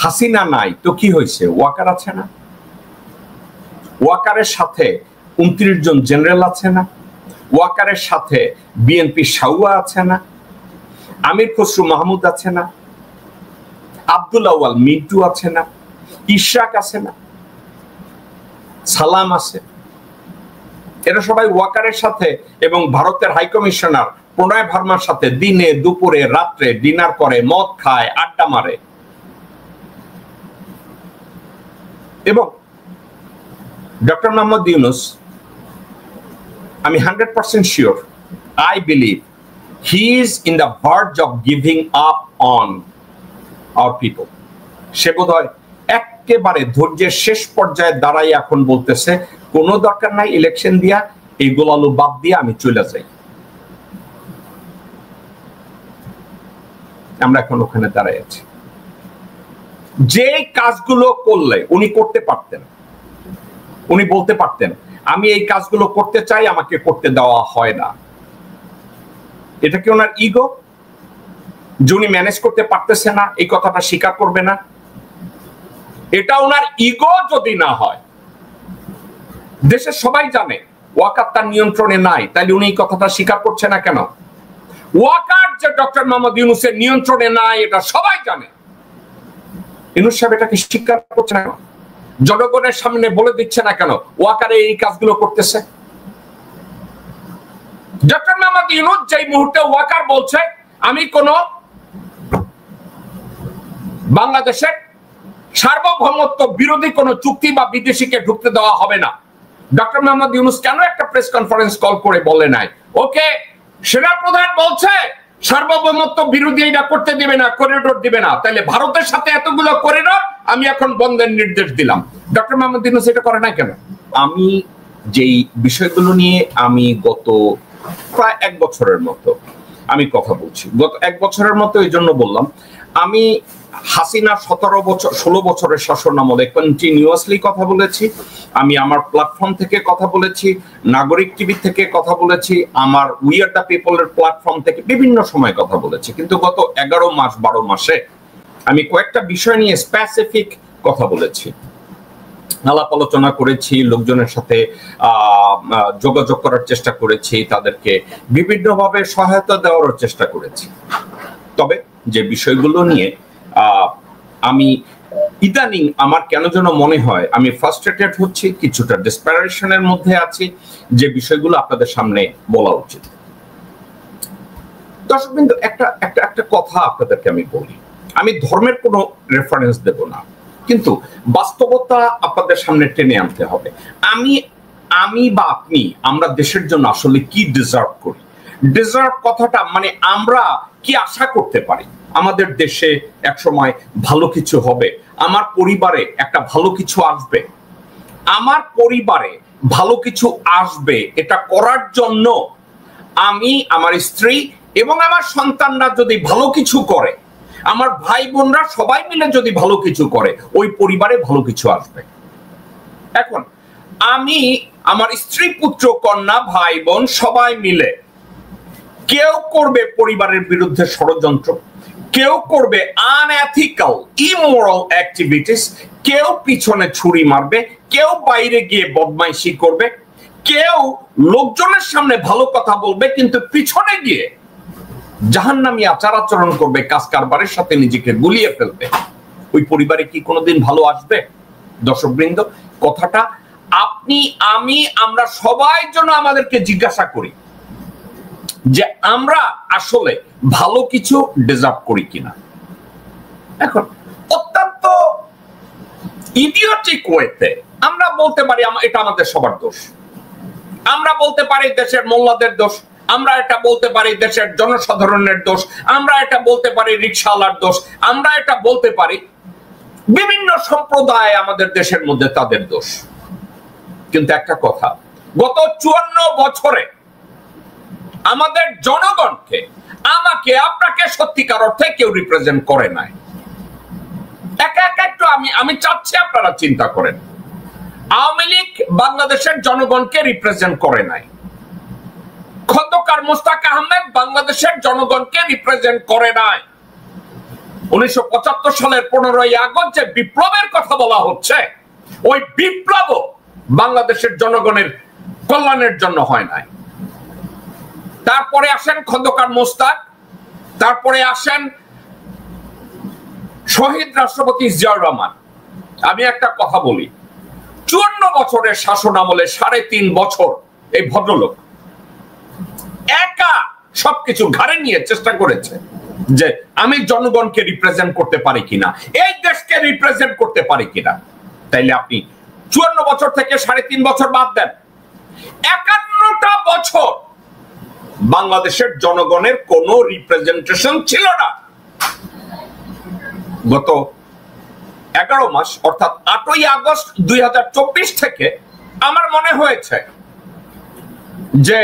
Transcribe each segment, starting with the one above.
হাসিনা নাই তো কি হয়েছে, ওয়াকার আছে না? ওয়াকারের সাথে 29 জন জেনারেল আছে না? ওয়াকারের সাথে বিএনপি সাউয়া আছে না? আমির খসরু মাহমুদ আছে না? আব্দুল আউয়াল মিন্টু আছে না? ইশরাক আছে না? সালাম আছে। এরা সবাই ওয়াকারের সাথে এবং ভারতের হাইকমিশনার প্রণয় ভার্মার সাথে দিনে দুপুরে রাত্রে ডিনার করে, মদ খায়, আড্ডা মারে। এবং ডক্টর মোহাম্মদ ইউনূস, আমি 100% sure, I believe he is in the verge of giving up on our people. সে বোধহয় একেবারে ধৈর্যের শেষ পর্যায়ে দাঁড়াই এখন বলতেছে কোনো দরকার নাই ইলেকশন দিয়া, এই গোলালু বাদ দিয়ে আমি চলে যাই। আমরা এখন ওখানে দাঁড়াই আছি। যে কাজগুলো করলে উনি করতে পারতেন, উনি বলতে পারতেন আমি এই কাজগুলো করতে চাই, আমাকে করতে দেওয়া হয় না। এটা কি ওনার ইগো যে উনি ম্যানেজ করতে পারতেছে না, এই কথাটা স্বীকার করবে না? এটা ওনার ইগো যদি না হয়, দেশের সবাই জানে ওয়াকার তার নিয়ন্ত্রণে নাই, তাইলে উনি এই কথাটা স্বীকার করছে না কেন? ওয়াকার যে ডক্টর মোহাম্মদ ইউনূসের নিয়ন্ত্রণে নাই এটা সবাই জানে, ইউনূস সাহেব এটাকে স্বীকার করছে না কেন? জনগণের সামনে বলে দিচ্ছে না কেন ওয়াকার এই কাজগুলো করতেছে? ডক্টর মোহাম্মদ ইউনূস যেই মুহূর্তে ওয়াকার বলছে আমি কোন বাংলাদেশের সার্বভৌমত্ব বিরোধী কোন চুক্তি বা বিদেশিকে ঢুকতে দেওয়া হবে না, ডক্টর মোহাম্মদ ইউনূস কেন একটা প্রেস কনফারেন্স কল করে বলে নাই ওকে সেনাপ্রধান বলছে সার্বভৌমত্ব বিরোধী এটা করতে দিবে না, করিডোর দিবে না, তাহলে ভারতের সাথে এতগুলো করিডোর আমি এখন বন্ধের নির্দেশ দিলাম। ডক্টর মোহাম্মদ ইউনূস এটা করে না কেন? আমি যেই বিষয়গুলো নিয়ে আমি গত প্রায় 1 বছরের মতো আমি কথা বলছি, গত 1 বছরের মতো এই জন্য বললাম, আমি হাসিনা 17 বছর 16 বছরের শাসন আমলে কন্টিনিউয়াসলি কথা বলেছি, আমি আমার প্ল্যাটফর্ম থেকে কথা বলেছি, নাগরিক টিভি থেকে কথা বলেছি, আমার উই আর দ্য পিপলের প্ল্যাটফর্ম থেকে বিভিন্ন সময় কথা বলেছি, কিন্তু গত 11 মাস 12 মাসে আমি কয়েকটা বিষয় নিয়ে স্পেসিফিক কথা বলেছি, আলাপ আলোচনা করেছি, লোকজনের সাথে যোগাযোগ করার চেষ্টা করেছি, তাদেরকে বিভিন্নভাবে সহায়তা দেওয়ার চেষ্টা করেছি। তবে যে বিষয়গুলো নিয়ে আমি ইদানিং আমার কেন যেন মনে হয় আমি ফ্রাস্ট্রেটেড হচ্ছি, কিছুটা ডেসপারেশনের মধ্যে আছি, যে বিষয়গুলো আপনাদের সামনে বলা উচিত। দর্শক বিন্দু, একটা কথা আপনাদেরকে আমি বলি, আমি ধর্মের কোনো রেফারেন্স দেব না, কিন্তু বাস্তবতা আপনাদের সামনে টেনে আনতে হবে। আমি বা আপনি আমরা দেশের জন্য আসলে কি ডিজার্ভ করি। ডিজার্ভ কথাটা মানে আমরা কি আশা করতে পারি আমাদের দেশে একসময় ভালো কিছু হবে, আমার পরিবারে একটা ভালো কিছু আসবে, আমার পরিবারে ভালো কিছু আসবে, এটা করার জন্য আমি, আমার স্ত্রী এবং আমার সন্তানরা যদি ভালো কিছু করে, আমার ভাই বোনরা সবাই মিলে যদি ভালো কিছু করে, ওই পরিবারে ভালো কিছু আসবে। এখন আমি, আমার স্ত্রী, পুত্র, কন্যা, ভাই বোন সবাই মিলে কেউ করবে পরিবারের বিরুদ্ধে ষড়যন্ত্র, কেউ করবে আনএথিক্যাল ইমোরাল অ্যাক্টিভিটিস, কেউ পিছনে ছুরি মারবে, কেউ বাইরে গিয়ে বদমাইশি করবে, কেউ লোকজনের সামনে ভালো কথা বলবে কিন্তু পিছনে গিয়ে জাহান্নামী আচার আচরণ করবে, কাজ কারবারের সাথে নিজেকে গুলিয়ে ফেলবে, ওই পরিবারে কি কোনোদিন ভালো আসবে? দর্শকবৃন্দ, কথাটা আপনি, আমি, আমরা সবাই যেন আমাদেরকে জিজ্ঞাসা করি যে আমরা আসলে ভালো কিছু ডিজার্ভ করি কিনা। এখন অত্যন্ত ইডিওটিক ওয়েতে আমরা বলতে পারি এটা আমাদের সবার দোষ, আমরা বলতে পারি দেশের মোল্লাদের দোষ, আমরা এটা বলতে পারি দেশের জনসাধারণের দোষ, আমরা এটা বলতে পারি রিকশাওয়ালার দোষ, আমরা এটা বলতে পারি বিভিন্ন সম্প্রদায় আমাদের দেশের মধ্যে তাদের দোষ। কিন্তু একটা কথা, গত 54 বছরে আমাদের জনগণকে, আমাকে, আপনাকে সত্যিকার অর্থে কেউ রিপ্রেজেন্ট করে নাই। একা একা একটু আমি চাচ্ছি আপনারা চিন্তা করেন, আওয়ামী লীগ বাংলাদেশের জনগণকে রিপ্রেজেন্ট করে নাই, খন্দকার মোস্তাক আহমেদ বাংলাদেশের জনগণকে রিপ্রেজেন্ট করে নাই, 1975 সালের 15ই আগস্ট যে বিপ্লবের কথা বলা হচ্ছে, ওই বিপ্লব বাংলাদেশের জনগণের কল্যাণের জন্য হয় নাই। তারপরে আসেন খন্দকার মোস্তাক, তারপরে আসেন শহীদ রাষ্ট্রপতি জিয়াউর রহমান। আমি একটা কথা বলি, 54 বছরের শাসন আমলে 3.5 বছর এই ভদ্রলোক একা সবকিছু ঘাড়ে নিয়ে চেষ্টা করেছে যে আমি জনগণকে রিপ্রেজেন্ট করতে পারি কিনা, এই দেশকে রিপ্রেজেন্ট করতে পারি কিনা। তাইলে আপনি 54 বছর থেকে 3.5 বছর বাদ দেন, 51টা বছর বাংলাদেশের জনগণের কোনো রিপ্রেজেন্টেশন ছিল না। গত 11 মাস অর্থাৎ 8ই আগস্ট 2024 থেকে আমার মনে হয়েছে যে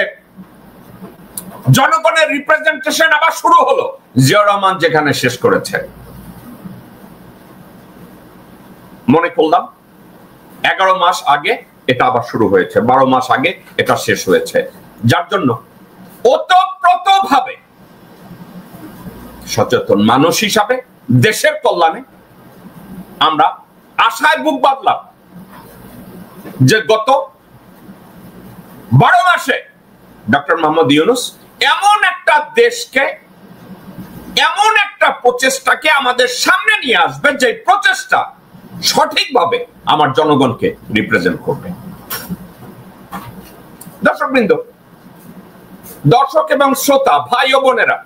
জনগণের রিপ্রেজেন্টেশন আবার শুরু হলো, জিয়াউর রহমান যেখানে শেষ করেছে। মনে করলাম 11 মাস আগে এটা আবার শুরু হয়েছে, 12 মাস আগে এটা শেষ হয়েছে, যার জন্য ওতপ্রোতভাবে সচেতন মানুষ হিসাবে দেশের কল্যাণে আমরা আশায় বুক বাঁধলাম যে গত 12 মাসে ডক্টর মোহাম্মদ ইউনূস এমন একটা দেশকে, এমন একটা প্রচেষ্টাকে আমাদের সামনে নিয়ে আসবে যে প্রচেষ্টা সঠিকভাবে আমার জনগণকে রিপ্রেজেন্ট করবে। দর্শকবৃন্দ, দর্শক এবং শ্রোতা, ভাই ও বোনেরা,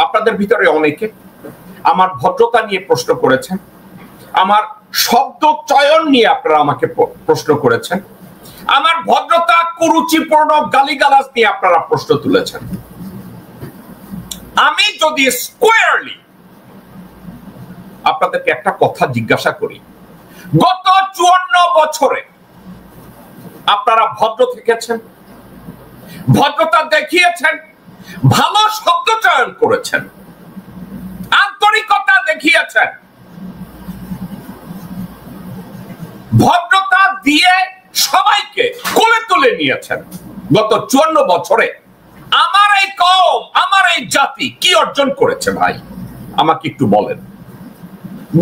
আপনাদের ভিতরে অনেকে আমার ভদ্রতা নিয়ে প্রশ্ন করেছেন, আমার শব্দ চয়ন নিয়ে আপনারা আমাকে প্রশ্ন করেছেন, আমার ভদ্রতা কুরুচিপূর্ণ গালিগালাজ নিয়ে আপনারা প্রশ্ন তুলেছেন। আমি যদি স্কোয়ারলি আপনাদেরকে একটা কথা জিজ্ঞাসা করি, গত 54 বছরে আপনারা ভদ্র থেকেছেন, ভদ্রতা দেখিয়েছেন, ভালো শব্দ চয়ন করেছেন, আন্তরিকতা দেখিয়েছেন, ভদ্রতা দিয়ে সবাইকে কোলে তুলে নিয়েছেন। গত 54 বছরে আমার এই কওম, আমার এই জাতি কি অর্জন করেছে ভাই আমাকে একটু বলেন।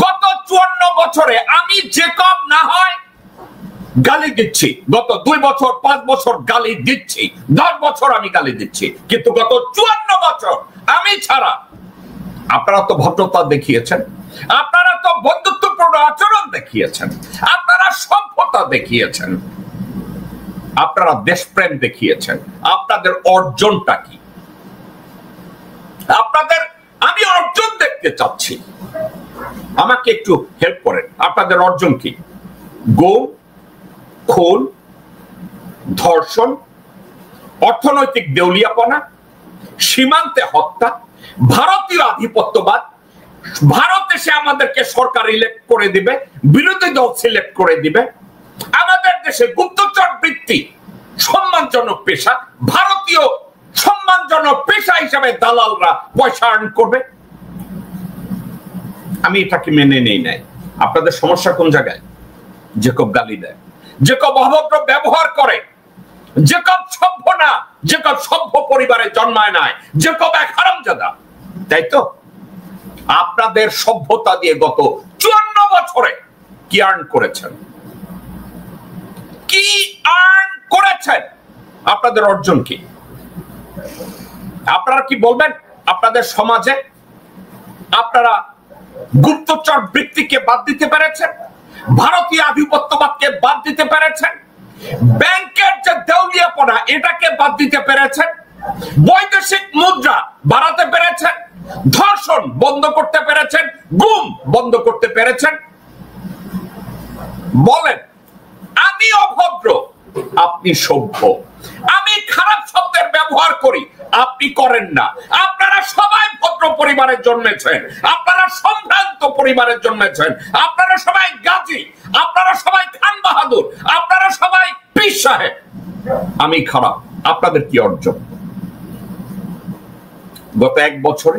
গত 54 বছরে আমি যে কম না হয় গালি দিচ্ছি, গত 2 বছর 5 বছর গালি দিচ্ছি, 10 বছর আমি গালি দিচ্ছি, কিন্তু গত 54 বছর আমি ছাড়া আপনারা তো ভদ্রতা দেখিয়েছেন, আপনারা তো বন্ধুত্বপূর্ণ আচরণ দেখিয়েছেন, আপনারা সভ্যতা দেখিয়েছেন, আপনারা দেশপ্রেম দেখিয়েছেন। আপনাদের অর্জনটা কি? আপনাদের আমি অর্জন দেখতে চাচ্ছি, আমাকে একটু হেল্প করেন। আপনাদের অর্জন কি? গুম, খুন, ধর্ষণ, অর্থনৈতিক দেউলিয়াপনা, সীমান্তে হত্যা, ভারতীয় আধিপত্যবাদ, ভারত এসে আমাদেরকে সরকার ইলেক্ট করে দিবে, বিরোধী দল সিলেক্ট করে দিবে, আমাদের দেশে গুপ্তচর বৃত্তি সম্মানজনক পেশা, ভারতীয় সম্মানজনক পেশা হিসাবে দালালরা পয়সা আর্ন করবে। আমি এটাকে মেনে নেই নাই। আপনাদের সমস্যা কোন জায়গায়? জেকব গালি দেয়, জেকব অভদ্র ব্যবহার করে, জেকব সভ্য না, জেকব সভ্য পরিবারে জন্মায় নাই, জেকব এক হারামজাদা, তাই তো? আপনাদের সভ্যতা দিয়ে গত 54 বছরে কি আর্ন করেছেন? কি আর্ন করেছেন? আপনাদের অর্জন কি? আপনারা কি বলবেন? আপনাদের সমাজে আপনারা গুপ্তচর বৃত্তিকে বাদ দিতে পেরেছেন, ভারতীয় আধিপত্যবাদকে বাদ দিতে পেরেছেন, ব্যাংকের যে দেউলিয়াপনা এটাকে বাদ দিতে পেরেছেন, বৈদেশিক মুদ্রা বাড়াতে পেরেছেন, ধর্ষণ বন্ধ করতে পেরেছেন, গুম বন্ধ করতে পেরেছেন। বলেন, আমি অভদ্র, আপনি সভ্য, আমি খারাপ শব্দের ব্যবহার করি, আপনি করেন না। আপনারা সবাই ভদ্র পরিবারে জন্মেছেন, আপনারা সম্ভ্রান্ত পরিবারে জন্মেছেন, আপনারা সবাই গাজী, আপনারা সবাই খান বাহাদুর, আপনারা সবাই পীর সাহেব। আমি খারাপ। আপনাদের কি অর্জন? গত 1 বছরে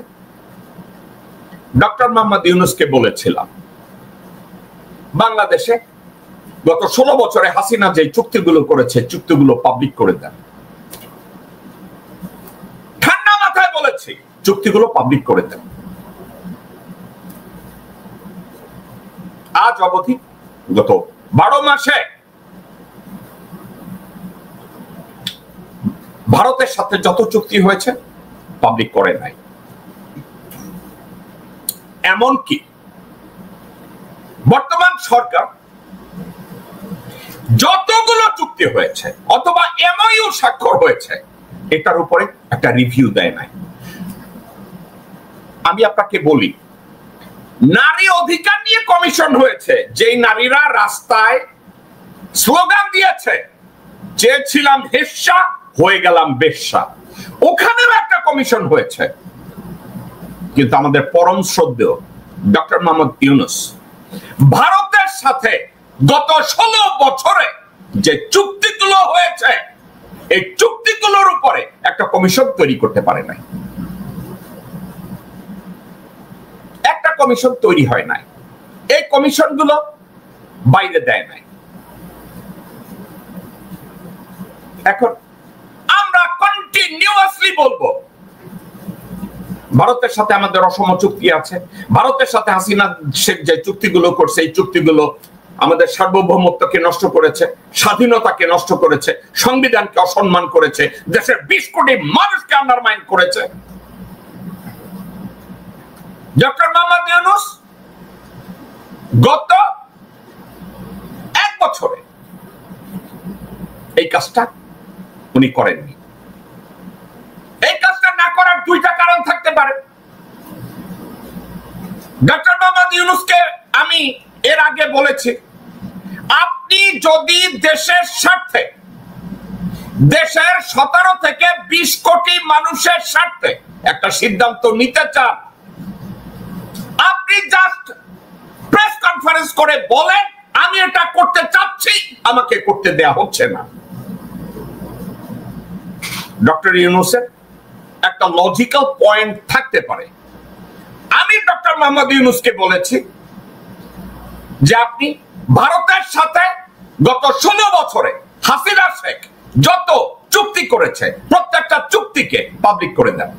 ডক্টর মোহাম্মদ ইউনূসকে বলেছিলাম বাংলাদেশে গত 16 বছরে হাসিনা যে চুক্তিগুলো করেছে চুক্তিগুলো পাবলিক করে দেন। ঠান্ডা মাথায় বলেছি চুক্তিগুলো পাবলিক করে দেন। আজ অবধি গত 12 মাসে ভারতের সাথে যত চুক্তি হয়েছে পাবলিক করে নাই। এমনকি বর্তমান সরকার যতগুলো চুক্তি হয়েছে অথবা এমওইউ স্বাক্ষর হয়েছে এটার উপরে একটা রিভিউ দেয় নাই। আমি আপনাকে বলি, নারী অধিকার নিয়ে কমিশন হয়েছে, যেই নারীরা রাস্তায় স্লোগান দিয়েছে চেয়েছিলাম হেস্যা হয়ে গেলাম বেশ্যা, ওখানেও একটা কমিশন হয়েছে। কিন্তু আমাদের পরম শ্রদ্ধেয় ডক্টর মোহাম্মদ ইউনূস ভারতের সাথে গত 16 বছরে যে চুক্তিগুলো হয়েছে এই চুক্তিগুলোর উপরে একটা কমিশন তৈরি করতে পারে নাই। একটা কমিশন তৈরি হয় নাই, এই কমিশনগুলো বাইরে দেয় নাই। এখন আমরা কন্টিনিউয়াসলি বলবো ভারতের সাথে আমাদের অসম চুক্তি আছে, ভারতের সাথে হাসিনা শেখ যে চুক্তিগুলো করছে এই চুক্তিগুলো আমাদের সার্বভৌমত্বকে নষ্ট করেছে, স্বাধীনতাকে নষ্ট করেছে, সংবিধানকে অসম্মান করেছে, দেশের 20 কোটি মানুষকে আন্ডারমাইন করেছে। ডক্টর মোহাম্মদ ইউনূস গত 1 বছরে এই কাজটা উনি করেননি। এই কাজটা না করার 2টা কারণ থাকতে পারে। ডক্টর মোহাম্মদ ইউনূসকে আমি এর আগে বলেছি, আপনি যদি দেশের স্বার্থে, দেশের 17 থেকে 20 কোটি মানুষের স্বার্থে একটা সিদ্ধান্ত নিতে চান, আপনি জাস্ট প্রেস কনফারেন্স করে বলেন আমি এটা করতে চাচ্ছি, আমাকে করতে দেয়া হচ্ছে না। ডক্টর ইউনূসের একটা লজিক্যাল পয়েন্ট থাকতে পারে। আমি ডক্টর মোহাম্মদ ইউনূসকে বলেছি যে আপনি ভারতের সাথে গত 16 বছরে হাসিনা শেখ যত চুক্তি করেছে প্রত্যেকটা চুক্তিকে পাবলিক করে দেন।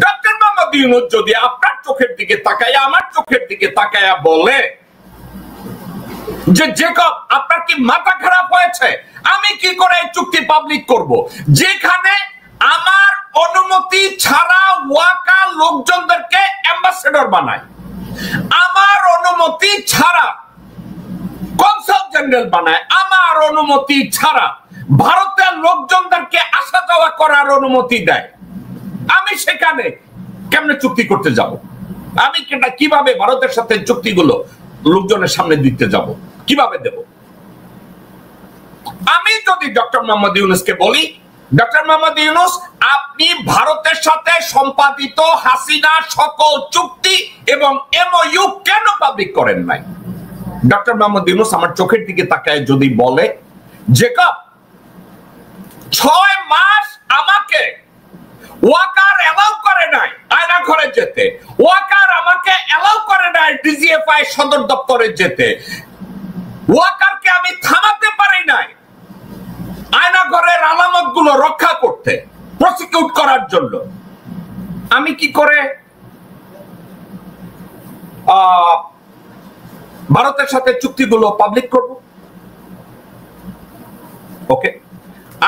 ডক্টর মোহাম্মদ ইউনূস যদি আপনার চোখের দিকে তাকায়া আমার চোখের দিকে তাকায়া বলে যে জেকব আপনার কি মাথা খারাপ হয়েছে, আমি কি করে এই চুক্তি পাবলিক করব, যেখানে আমার অনুমতি ছাড়া ওয়াকা লোকজনদেরকে অ্যাম্বাসেডর বানায়, আমার অনুমতি ছাড়া কনসাল জেনারেল বানায়, আমার অনুমতি ছাড়া ভারতের লোকজনদেরকে আসা যাওয়া করার অনুমতি দেয়, আমি সেখানে কেমনে চুক্তি করতে যাব? আমি কিভাবে ভারতের সাথে চুক্তিগুলো লোকজনের সামনে দিতে যাব, কিভাবে দেব? আমি যদি ডক্টর মোহাম্মদ ইউনূসকে বলি, ডক্টর মোহাম্মদ ইউনূস আপনি ভারতের সাথে সম্পাদিত হাসিনা সকল চুক্তি এবং এমওইউ কেন পাবলিক করেন নাই? ডক্টর মোহাম্মদ ইউনূস আমার চোখের দিকে তাকায় যদি বলে জেকব 6 মাস আমাকে ওয়াকার অ্যালাউ করে নাই আয়না ঘরে যেতে, ওয়াকার আমাকে অ্যালাউ করে নাই ডিজিএফআই সদর দপ্তরে যেতে, ওয়াকারকে আমি থামাতে পারি নাই আয়না ঘরের আলামত গুলো রক্ষা করতে, প্রসিকিউট করার জন্য। আমি কি করে ভারতের সাথে চুক্তিগুলো পাবলিক করব? ওকে,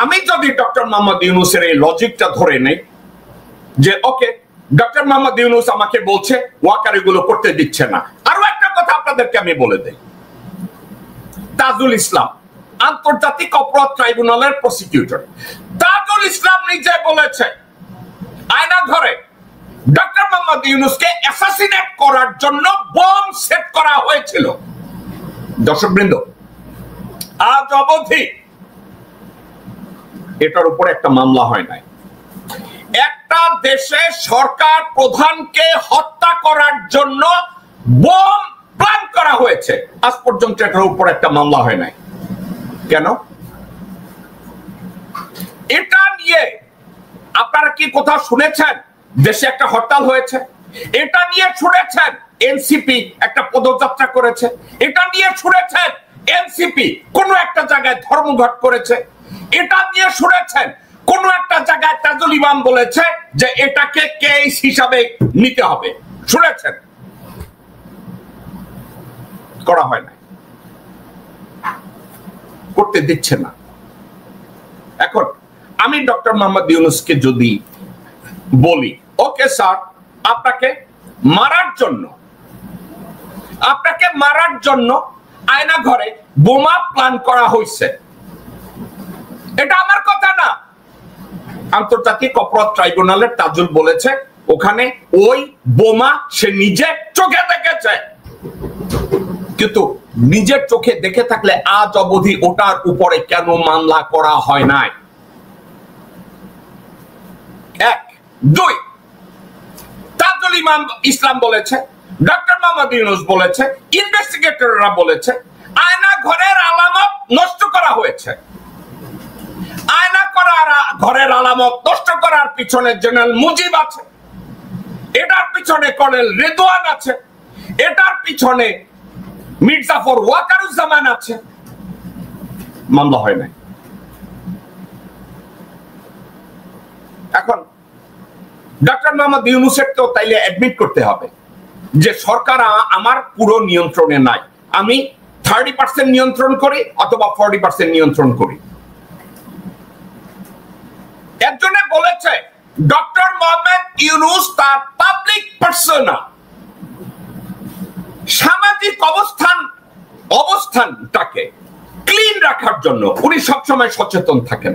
আমি যদি ডক্টর মোহাম্মদ ইউনূসের এই লজিকটা ধরে নেই যে ওকে ডক্টর মোহাম্মদ ইউনূস আমাকে বলছে ওয়াকার এগুলো করতে দিচ্ছে না। আরো একটা কথা আপনাদেরকে আমি বলে দেই, তাজুল ইসলাম আন্তর্জাতিক অপরাধ ট্রাইব্যুনালের প্রসিকিউটর, তাজুল ইসলাম নিজে বলেছে আয়না ঘরে ডক্টর মোহাম্মদ ইউনূসকে অ্যাসাসিনেট করার জন্য বোম সেট করা হয়েছিল। দর্শকবৃন্দ, আজ অবধি এটার উপরে একটা মামলা হয় নাই। একটা দেশে সরকার প্রধানকে হত্যা করার জন্য বোম প্ল্যান করা হয়েছে, আজ পর্যন্ত এটার উপর একটা মামলা হয় নাই। কেন? এটা নিয়ে আপনারা কি কোথাও শুনেছেন দেশে একটা হরতাল হয়েছে? এটা নিয়ে শুনেছেন এনসিপি একটা পদযাত্রা করেছে? এটা নিয়ে শুনেছেন এনসিপি কোন একটা জায়গায় ধর্মঘট করেছে? এটা নিয়ে শুনেছেন কোন একটা জায়গায় তাজুল ইমাম বলেছে যে এটাকে কেস হিসাবে নিতে হবে? শুনেছেন? করা হয় না, করতে দিচ্ছে না। এখন আমি ডক্টর মোহাম্মদ ইউনূসকে যদি বলি, ওকে স্যার, আপনাকে মারার জন্য আয়না ঘরে বোমা প্ল্যান করা হয়েছে, এটা আমার কথা না, আন্তর্জাতিক অপরাধ ট্রাইব্যুনালের তাজুল বলেছে ওখানে ওই বোমা সে নিজে চোখে দেখেছে। কিন্তু নিজের চোখে দেখে থাকলে আজ অবধি ওটার উপরে কেন মামলা করা হয় নাই? এক। দুই, তাজুল ইসলাম বলেছে, ডক্টর মোহাম্মদ ইউনূস বলেছে, ইনভেস্টিগেটররা বলেছে আয়না ঘরের আলামত নষ্ট করা হয়েছে। আয়না ঘরের আলামত নষ্ট করার পিছনে জেনারেল মুজিব আছে, এটার পিছনে কর্নেল রেদওয়ান আছে, এটার পিছনে মীর জাফর ওয়াকারুজ্জামান আছে। মামলা হয় নাই। এখন ডক্টর মোহাম্মদ ইউনূসের তো তাইলে অ্যাডমিট করতে হবে যে সরকার আমার পুরো নিয়ন্ত্রণে নাই, আমি 30% নিয়ন্ত্রণ করি অথবা 40% নিয়ন্ত্রণ করি। একজনে বলেছে ডক্টর মোহাম্মদ ইউনূস তার পাবলিক পার্সোনা, সামাজিক অবস্থানটাকে ক্লিন রাখার জন্য উনি সবসময় সচেতন থাকেন।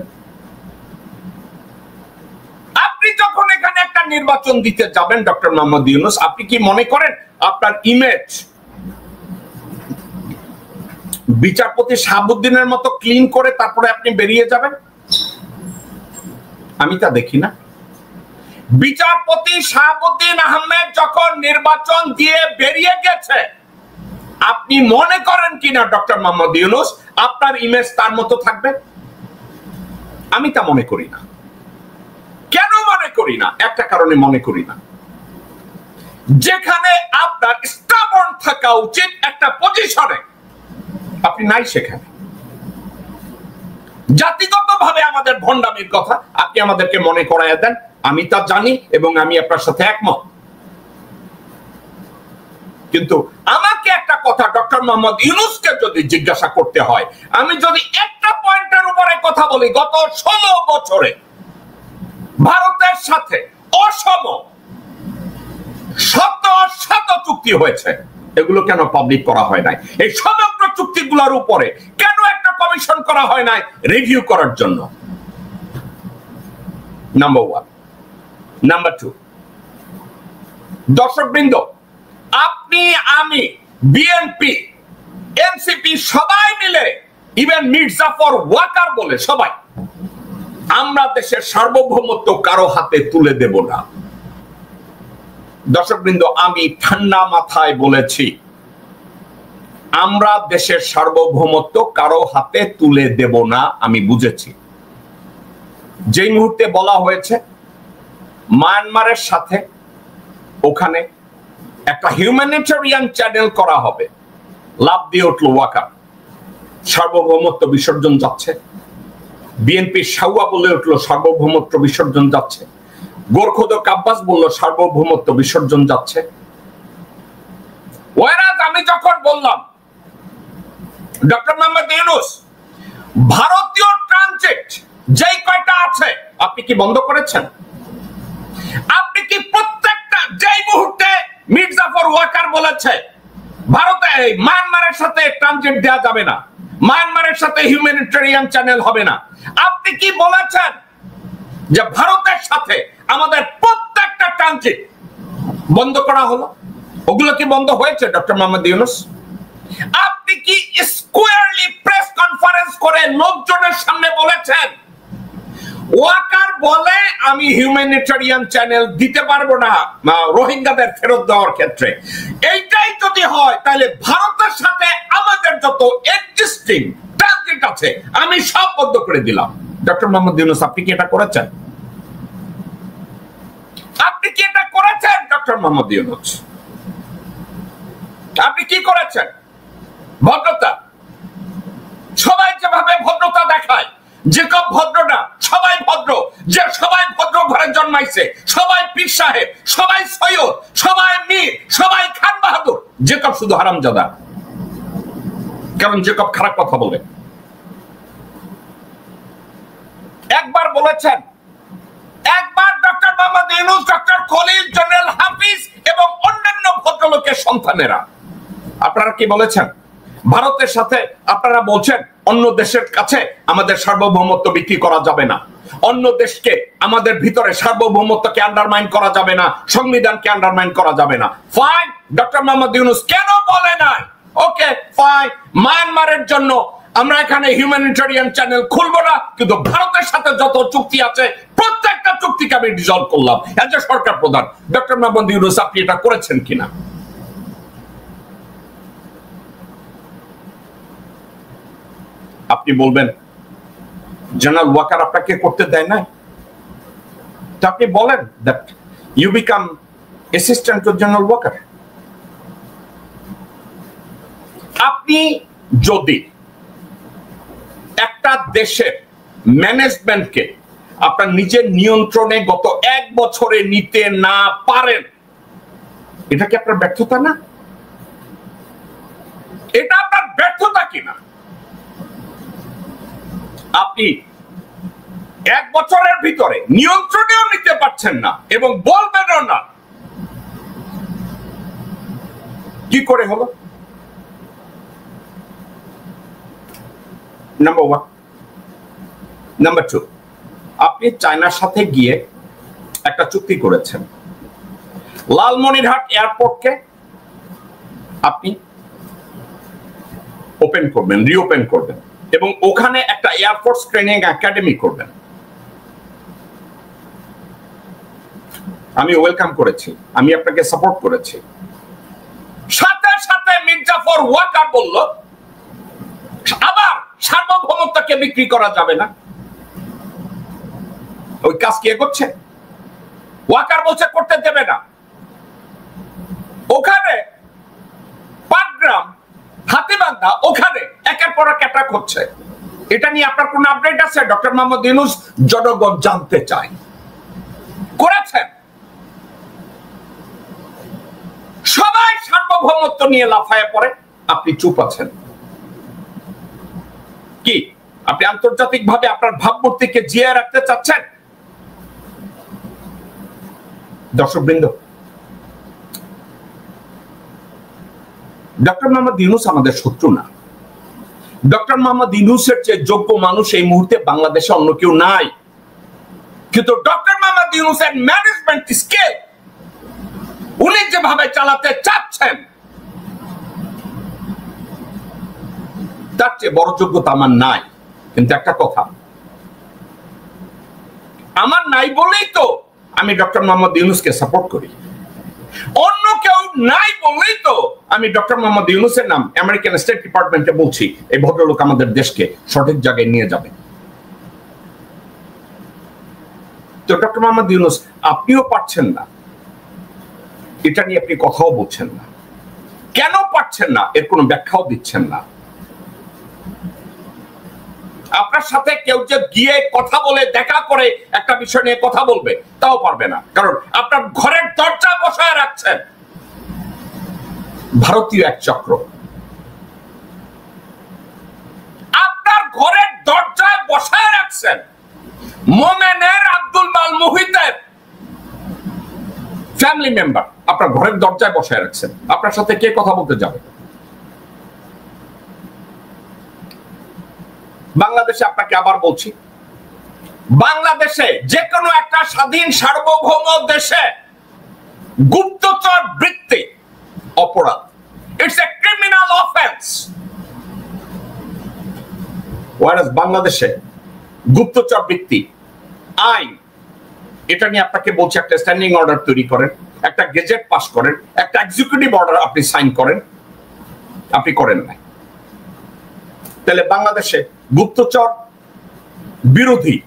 আপনি যখন এখানে একটা নির্বাচন দিতে যাবেন ডক্টর মোহাম্মদ ইউনূস, আপনি কি মনে করেন আপনার ইমেজ বিচারপতি শাহাবুদ্দিনের মতো ক্লিন করে তারপরে আপনি বেরিয়ে যাবেন? আমি তা দেখি না। বিচারপতি শাহাবুদ্দিন আহমেদ যখন নির্বাচন দিয়ে বেরিয়ে গেছে, আপনি মনে করেন কিনা ডক্টর মোহাম্মদ ইউনূস আপনার ইমেজ তার মতো থাকবে? আমি তা মনে করি না। কেন মনে করি না? একটা কারণে মনে করি না, যেখানে আপনার স্টাবর্ন থাকা উচিত একটা পজিশনে, আপনি নাই সেখানে। জাতিগতভাবে আমাদের ভণ্ডামির কথা আপনি আমাদেরকে মনে করাইয়া দেন, আমি তা জানি এবং আমি আপনার সাথে একমত। কিন্তু আমাকে একটা কথা ডক্টর মোহাম্মদ ইউনূসকে যদি জিজ্ঞাসা করতে হয়, আমি যদি একটা পয়েন্টের উপরে কথা বলি, গত 16 বছরে ভারতের সাথে অসম শত চুক্তি হয়েছে, এগুলো কেন পাবলিক করা হয় নাই? এই সমগ্র চুক্তিগুলোর উপরে কেন একটা কমিশন করা হয় নাই রিভিউ করার জন্য? নাম্বার 1। নাম্বার 2, দর্শকবৃন্দ, আপনি, আমি, বিএনপি, এনসিপি সবাই মিলে, ইভেন মীর জাফর ওয়াকার বলে সবাই, আমরা দেশের সার্বভৌমত্ব কারো হাতে তুলে দেব না। দর্শকবৃন্দ, আমি ঠান্ডা মাথায় বলেছি, আমরা দেশের সার্বভৌমত্ব কারো হাতে তুলে দেব না। আমি বুঝেছি যেই মুহূর্তে বলা হয়েছে মায়ানমারের সাথে ওখানে একটা হিউম্যানিটেরিয়ান চ্যানেল করা হবে, লাভ দিয়ে উঠল ওয়াকার, সার্বভৌমত্ব বিসর্জন যাচ্ছে। বিএনপি সাউয়া বলে উঠল সার্বভৌমত্ব বিসর্জন যাচ্ছে। গোরখোদক আব্বাস বলল সার্বভৌমত্ব বিসর্জন যাচ্ছে। ওয়ারাজ আমি যখন বললাম ডক্টর মোহাম্মদ ইউনূস ভারতীয় ট্রানজিট যেই কয়টা আছে আপনি কি বন্ধ করেছেন? আপনি কি প্রত্যেকটা, যেই মুহূর্তে মীর জাফর ওয়াকার বলেছে ভারতে মায়ানমারের সাথে ট্রানজিট দেওয়া যাবে না, মায়ানমারের সাথে হিউম্যানিটেরিয়ান চ্যানেল হবে না, আপনি কি বলেছেন যে ভারতের সাথে আমাদের প্রত্যেকটা ট্রানজিট বন্ধ করা হলো? ওগুলো কি বন্ধ হয়েছে ডক্টর মোহাম্মদ ইউনূস? আপনি কি স্কোয়ারলি প্রেস কনফারেন্স করে লোকজনের সামনে বলেছেন ওয়াকার বলে আমি হিউম্যানিটেরিয়ান চ্যানেল দিতে পারবো না রোহিঙ্গাদের ফেরত দেওয়ার ক্ষেত্রে? এইটাই যদি হয় তাহলে ভারতের সাথে আমাদের যত এক্সিস্টিং ট্রানজিট আছে আমি সব বন্ধ করে দিলাম। ডক্টর মোহাম্মদ ইউনূস আপনি কি এটা করেছেন? আপনি কি এটা করেছেন ডক্টর মোহাম্মদ ইউনূস? আপনি কি করেছেন? ভদ্রতা, সবাই যেভাবে ভদ্রতা দেখায়, যে কেউ ভদ্র না, সবাই ভদ্র, যে সবাই ভদ্র ঘরে জন্মাইছে, সবাই পীর সাহেব, সবাই সৈয়দ, সবাই মীর, সবাই খান বাহাদুর, যে কেউ শুধু হারামজাদা। কারণ জেকব খারাপ কথা বলে। একবার বলেছেন, একবার doctor Mohammad Yunus, doctor Khalil, general Hafiz এবং অন্যান্য ভদ্রলোকের সন্তানেরা, আপনারা কি বলেছেন? ভারতের সাথে আপনারা বলছেন অন্য দেশের কাছে আমাদের সার্বভৌমত্ব বিক্রি করা যাবে না, অন্য দেশকে আমাদের ভিতরে সার্বভৌমত্বকে আন্ডারমাইন করা যাবে না, সংবিধানকে আন্ডারমাইন করা যাবে না। ফাইন, ডক্টর মোহাম্মদ ইউনূস কেন বলে নাই? ওকে ফাইন, মায়ানমারের জন্য আমরা এখানে হিউম্যানিটেরিয়ান চ্যানেল খুলবো না, কিন্তু ভারতের সাথে যত চুক্তি আছে প্রত্যেকটা চুক্তিকে আমি ডিসলভ করলাম এজ এ সরকার প্রধান। ডক্টর মোহাম্মদ ইউনূস আপনি এটা করেছেন কিনা? আপনি বলবেন জেনারেল ওয়াকার আপনাকে করতে দেয় না, তো আপনি বলেন that you become assistant to general Walker. আপনি যদি একটা দেশের ম্যানেজমেন্টকে আপনার নিজের নিয়ন্ত্রণে গত 1 বছরে নিতে না পারেন, এটা কি আপনার ব্যর্থতা না? এটা আপনার ব্যর্থতা কিনা? আপনি 1 বছরের ভিতরে নিয়ন্ত্রণেও নিতে পারছেন না এবং বলবেনও না, কি করে হলো? নাম্বার 1। নাম্বার 2, আপনি চায়নার সাথে গিয়ে একটা চুক্তি করেছেন, লালমনিরহাট এয়ারপোর্টকে আপনি ওপেন করবেন, রিওপেন করবেন এবং ওখানে একটা এয়ারফোর্স ট্রেনিং একাডেমি করবেন। আমি ওয়েলকাম করেছি, আমি আপনাকে সাপোর্ট করেছি। সাথে সাথে মির্জাফর ওয়াকার বলল আবার সার্বভৌমত্বকে বিক্রি করা যাবে না। ওই কাজ কি এগোচ্ছে? ওয়াকার বলছে করতে দেবে না। ওখানে পাটগ্রাম, হাতিবান্ধা, ওখানে একের পর এক অ্যাটাক হচ্ছে। এটা নিয়ে আপনার কোন আপডেট আছে? ডক্টর মোহাম্মদ ইউনূস জনগণ জানতে চায়। করেছেন? সবাই সার্বভৌমত্ব নিয়ে লাফায় পড়ে, আপনি চুপ আছেন। কি আপনি আন্তর্জাতিক ভাবে আপনার ভাবমূর্তিকে জিয়ে রাখতে চাচ্ছেন? দর্শকবৃন্দ, ডক্টর মোহাম্মদ ইউনূস আমাদের শত্রু না। ডক্টর মোহাম্মদ ইউনূসের চেয়ে যোগ্য মানুষ এই মুহূর্তে বাংলাদেশে অন্য কেউ নাই, কিন্তু ডক্টর মোহাম্মদ ইউনূসের ম্যানেজমেন্ট স্কিল উনি যেভাবে চালাতে চাচ্ছেন তার চেয়ে বড় যোগ্যতা আমার নাই। কিন্তু একটা কথা, আমার নাই বলেই তো আমি ডক্টর মোহাম্মদ ইউনূসকে সাপোর্ট করি। অন্য কেউ নাই বলেই তো আমি ডক্টর মোহাম্মদ ইউনূসের নাম আমেরিকান স্টেট ডিপার্টমেন্টে বলছি এই ভদ্রলোক আমাদের দেশকে সঠিক জায়গায় নিয়ে যাবে। তো ডক্টর মোহাম্মদ ইউনূস আপনিও পারছেন না, এটা নিয়ে আপনি কথাও বলছেন না। কেন পারছেন না এর কোনো ব্যাখ্যাও দিচ্ছেন না। আপনার সাথে কেউ যে গিয়ে কথা বলে দেখা করে একটা বিষয় নিয়ে কথা বলবে তাও পারবে না, কারণ আপনার ঘরের দরজা বসায় রাখছেন ভারতীয় এক চক্র। আপনার ঘরের দরজায় বসায় রাখছেন মোমেনের, আব্দুল মাল মুহিতের ফ্যামিলি মেম্বার, আপনার ঘরের দরজায় বসায় রাখছেন। আপনার সাথে কে কথা বলতে যাবে? বাংলাদেশে আপনাকে আবার বলছি, বাংলাদেশে যে কোনো একটা স্বাধীন সার্বভৌম দেশে গুপ্তচর বৃত্তি অপরাধ, it's a criminal offence. Warsaw বাংলাদেশে গুপ্তচর বৃত্তি আইন, এটা নিয়ে আপনাকে বলছি একটা স্ট্যান্ডিং অর্ডার তৈরি করেন, একটা গেজেট পাস করেন, একটা এক্সিকিউটিভ অর্ডার আপনি সাইন করেন, আপনি করেন নাই। তাহলে বাংলাদেশে গুপ্তচর বিরোধী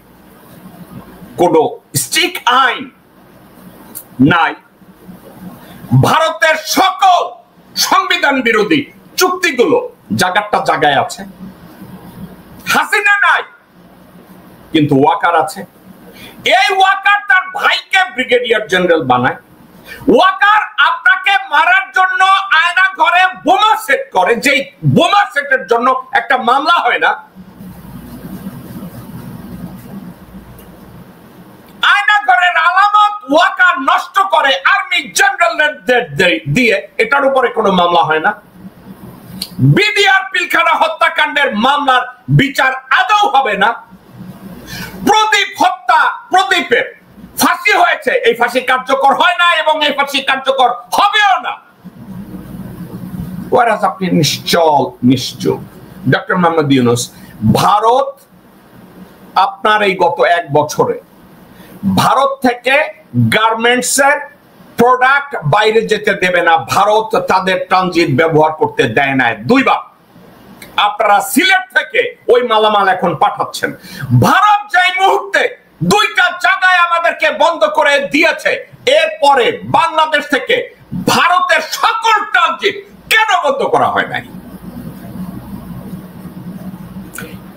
কোন স্ট্রিক্ট আইন নাই। ভারতের সকল সংবিধান বিরোধী চুক্তিগুলো জায়গাটা জায়গায় আছে। হাসিনা নাই, কিন্তু ওয়াকার আছে। এই ওয়াকার তার ভাইকে ব্রিগেডিয়ার জেনারেল বানায়। ওয়াকার আপনাকে মারার জন্য আয়না ঘরে বোমা সেট করে যে বোমা সেটের জন্য একটা মামলা হয় না, আয়নাঘরের আলামত ওয়াকার নষ্ট করে আর্মি জেনারেলদের দিয়ে এটার উপরে কোনো মামলা হয় না, বিডিআর পিলখানা হত্যাকাণ্ডের মামলার বিচার আদৌ হবে না, প্রদীপ হত্যা, প্রদীপের ফাঁসি হয়েছে, এই ফাঁসি কার্যকর হয় না এবং এই ফাঁসি কার্যকর হবেও না। ওয়ারাজ আপনি নিশ্চুপ। ডক্টর মোহাম্মদ ইউনূস, ভারত আপনার এই গত 1 বছরে ভারত থেকে গার্মেন্টস এর প্রোডাক্ট বাইরে যেতে দেবে না, ভারত তাদের ট্রানজিট ব্যবহার করতে দেয় না 2 বার। আপনারা সিলেট থেকে ওই মালামাল এখন পাঠাচ্ছেন। ভারত যেই মুহূর্তে 2টা জায়গায় আমাদেরকে বন্ধ করে দিয়েছে, এরপরে বাংলাদেশ থেকে ভারতের সকল ট্রানজিট কেন বন্ধ করা হয় নাই?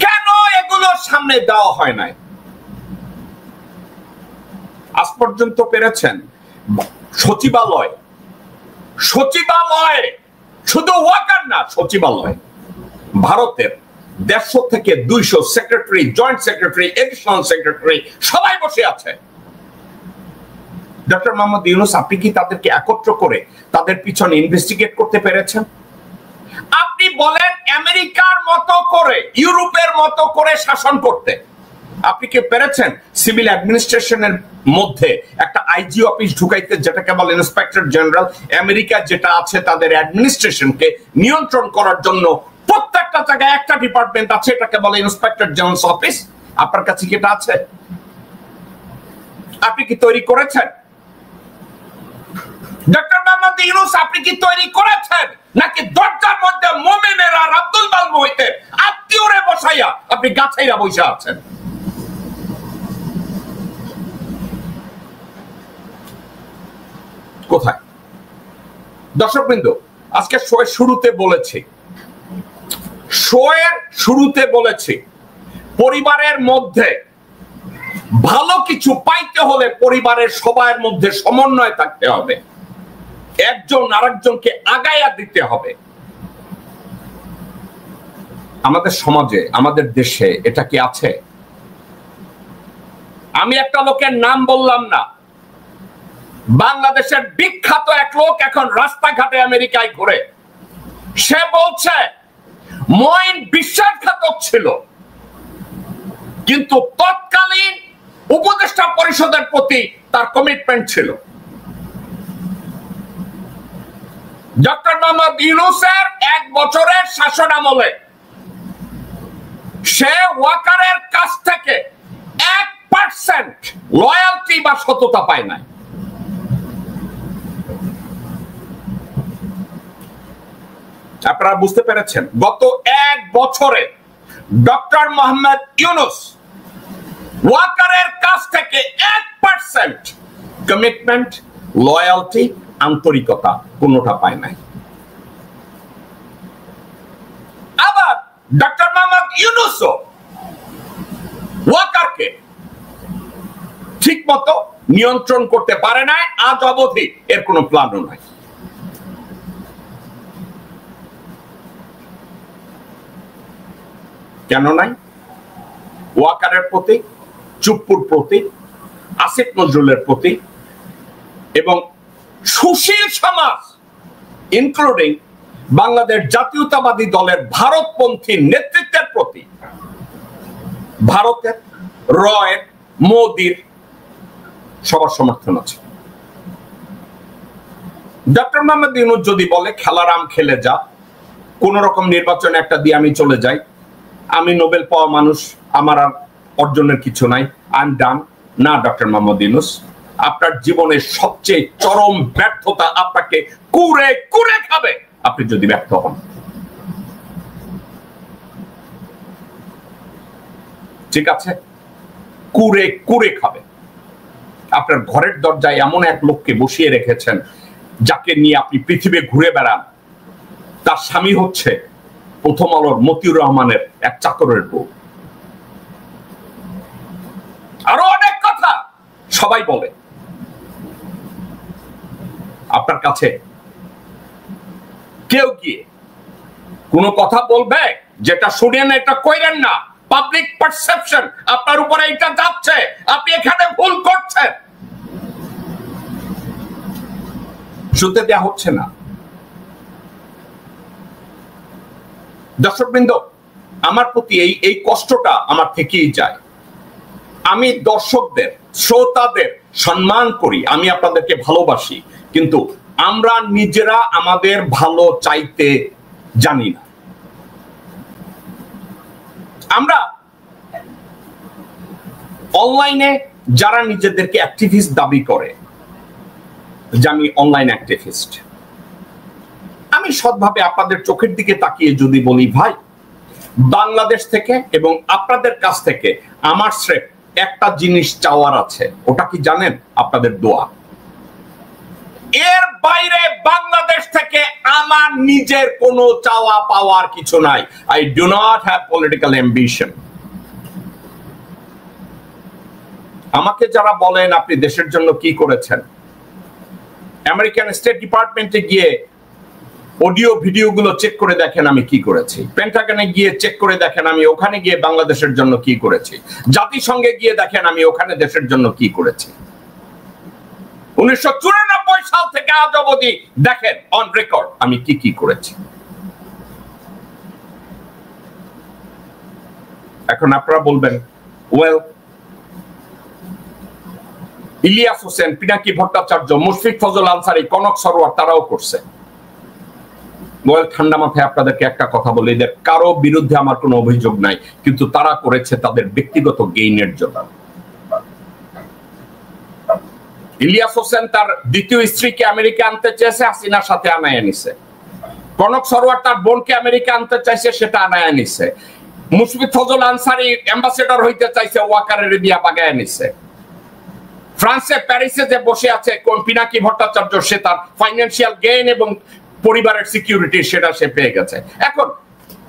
কেন এগুলো সামনে দেওয়া হয় নাই? আজ পর্যন্ত পেরেছেন? সচিবালয় শুধু ওয়াকার না, সচিবালয় ভারতের 150 থেকে 200 secretary, joint secretary, additional secretary সবাই বসে আছে। ডক্টর মোহাম্মদ ইউনূস, আপনি কি তাদেরকে একত্র করে তাদের পিছনে ইনভেস্টিগেট করতে পেরেছেন? আপনি বলেন আমেরিকার মতো করে, ইউরোপের মতো করে শাসন করতে আপনি কি পেরেছেন? সিভিল অ্যাডমিনিস্ট্রেশনের মধ্যে একটা আইজি অফিস ঢুকাইতে, যেটাকে বলে ইন্সপেক্টর জেনারেল। আমেরিকা যেটা আছে তাদের অ্যাডমিনিস্ট্রেশনকে নিয়ন্ত্রণ করার জন্য প্রত্যেকটা জায়গায় একটা ডিপার্টমেন্ট আছে, এটাকে বলে ইন্সপেক্টর জেনারেলস অফিস। আপনার কাছে কি এটা আছে? আপনি কি তৈরি করেছেন? ডক্টর মোহাম্মদ ইউনূস, আপনি কি তৈরি করেছেন? নাকি দরজার মধ্যে মোমেনের আর আব্দুল বাল মুহিতের আত্মীয়রে বসাইয়া আপনি গাছাইরা বসে আছেন? কোথায়? দর্শকবৃন্দ, আজকে শোয়ের শুরুতে বলেছি পরিবারের মধ্যে ভালো কিছু পাইতে হলে পরিবারের সবার মধ্যে সমন্বয় থাকতে হবে, একজন আরেকজনকে আগায়া দিতে হবে। আমাদের সমাজে, আমাদের দেশে এটা কি আছে? আমি একটা লোকের নাম বললাম না, বাংলাদেশের বিখ্যাত এক লোক এখন রাস্তাঘাটে আমেরিকায় ঘুরে, সে বলছে মঈন বিশ্বাসঘাতক ছিল, কিন্তু তৎকালীন উপদেষ্টা পরিষদের প্রতি তার কমিটমেন্ট ছিল। ডক্টর মোহাম্মদ ইউনূসের 1 বছরের শাসন আমলে সে ওয়াকারের কাছ থেকে 1% লয়ালটি বা সততা পায় নাই। আপনারা বুঝতে পেরেছেন? গত 1 বছরে ডক্টর মোহাম্মদ ইউনূস ওয়াকারের কাছ থেকে 1% কমিটমেন্ট, লয়ালটি, আন্তরিকতা কোনটা পায় নাই। আবার ডক্টর মোহাম্মদ ইউনূসও ওয়াকারকে ঠিক মতো নিয়ন্ত্রণ করতে পারে নাই, আজ অবধি এর কোনো প্ল্যানও নাই। কেন নাই? ওয়াকারের প্রতি, চুপ্পুর প্রতি, আসিফ নজরুলের প্রতি এবং সুশীল সমাজ ইনক্লুডিং বাংলাদেশ জাতীয়তাবাদী দলের ভারতপন্থী নেতৃত্বের প্রতি ভারতের, রয়ের, মোদির সবার সমর্থন আছে। ডক্টর মোহাম্মদ ইউনূস যদি বলে খেলারাম খেলে যা, কোন রকম নির্বাচনে একটা দিয়ে আমি চলে যাই, আমি নোবেল পাওয়া মানুষ, আমার আর অর্জনের কিছু নাই, আই এম ডান। না ডক্টর মোহাম্মদ ইউনূস, আপনার জীবনের সবচেয়ে চরম ব্যর্থতা আপনাকে কুরে কুরে খাবে আপনি যদি ব্যর্থ হন। ঠিক আছে? কুরে কুরে খাবে। আপনার ঘরের দরজায় এমন এক লোককে বসিয়ে রেখেছেন যাকে নিয়ে আপনি পৃথিবী ঘুরে বেড়ান, তার স্বামী হচ্ছে প্রথম আলোর মতিউর রহমানের এক চাকরের বউ। আরো অনেক কথা সবাই বলে। আপনার কাছে কেউ গিয়ে কোনো কথা বলবে যেটা শুনেন এটা কইরেন না। পাবলিক পারসেপশন আপনার উপরে এটা যাচ্ছে, আপনি এখানে ভুল করছেন, শুনতে দেয়া হচ্ছে না। দর্শকবৃন্দ, আমার প্রতি এই কষ্টটা আমার থেকেই যায়। আমি দর্শকদের, শ্রোতাদের সম্মান করি, আমি আপনাদেরকে ভালোবাসি, কিন্তু আমরা নিজেরা আমাদের ভালো চাইতে জানি না। আমরা অনলাইনে যারা নিজেদেরকে অ্যাক্টিভিস্ট দাবি করে যে আমি অনলাইন অ্যাক্টিভিস্ট, আমি সৎভাবে আপনাদের চোখের দিকে তাকিয়ে যদি বলি, ভাই বাংলাদেশ থেকে এবং আপনাদের কাছ থেকে আমার স্রেফ একটা জিনিস চাওয়ার আছে, ওটা কি জানেন? আপনাদের দোয়া। এর বাইরে বাংলাদেশ থেকে আমার নিজের কোনো চাওয়া পাওয়ার কিছু নাই। I do not have political ambition. আমাকে যারা বলেন আপনি দেশের জন্য কি করেছেন, আমেরিকান স্টেট ডিপার্টমেন্টে গিয়ে অডিও ভিডিও গুলো চেক করে দেখেন আমি কি করেছি, পেন্টাগনে গিয়ে চেক করে দেখেন আমি ওখানে গিয়ে বাংলাদেশের জন্য কি করেছি, জাতিসংঘে গিয়ে দেখেন আমি ওখানে দেশের জন্য কি করেছি। 1994 সাল থেকে আজ অবধি দেখেন অন রেকর্ড আমি কি কি করেছি। এখন আপনারা বলবেন, ওয়েল ইলিয়াস হোসেন, পিনাকি ভট্টাচার্য, মুশফিক ফজল আনসারী, কনক সরোয়ার তারাও করছে। ঠান্ডা মাথায় আপনাদেরকে একটা কথা বলি, এদের কারো বিরুদ্ধে আমার কোনো অভিযোগ নাই, কিন্তু তারা করেছে তাদের ব্যক্তিগত গেইনের জন্য। ইলিয়াস হোসেন তার দ্বিতীয় স্ত্রীকে আমেরিকা আনতে চেয়েছে, হাসিনার সাথে আনায় নিছে। কনক সরোয়ার তার বোনকে আমেরিকা আনতে চাইছে, সেটা আনায় নিছে। মুশফিক ফজল আনসারী অ্যাম্বাসেডর হইতে চাইছে, ওয়াকারের দিয়া বাগায় নিছে। ফ্রান্সে প্যারিসে যে বসে আছে পিনাকি ভট্টাচার্য, সে তার ফাইন্যান্সিয়াল গেইন এবং পরিবারের সিকিউরিটি সেটা সে পেয়ে গেছে। এখন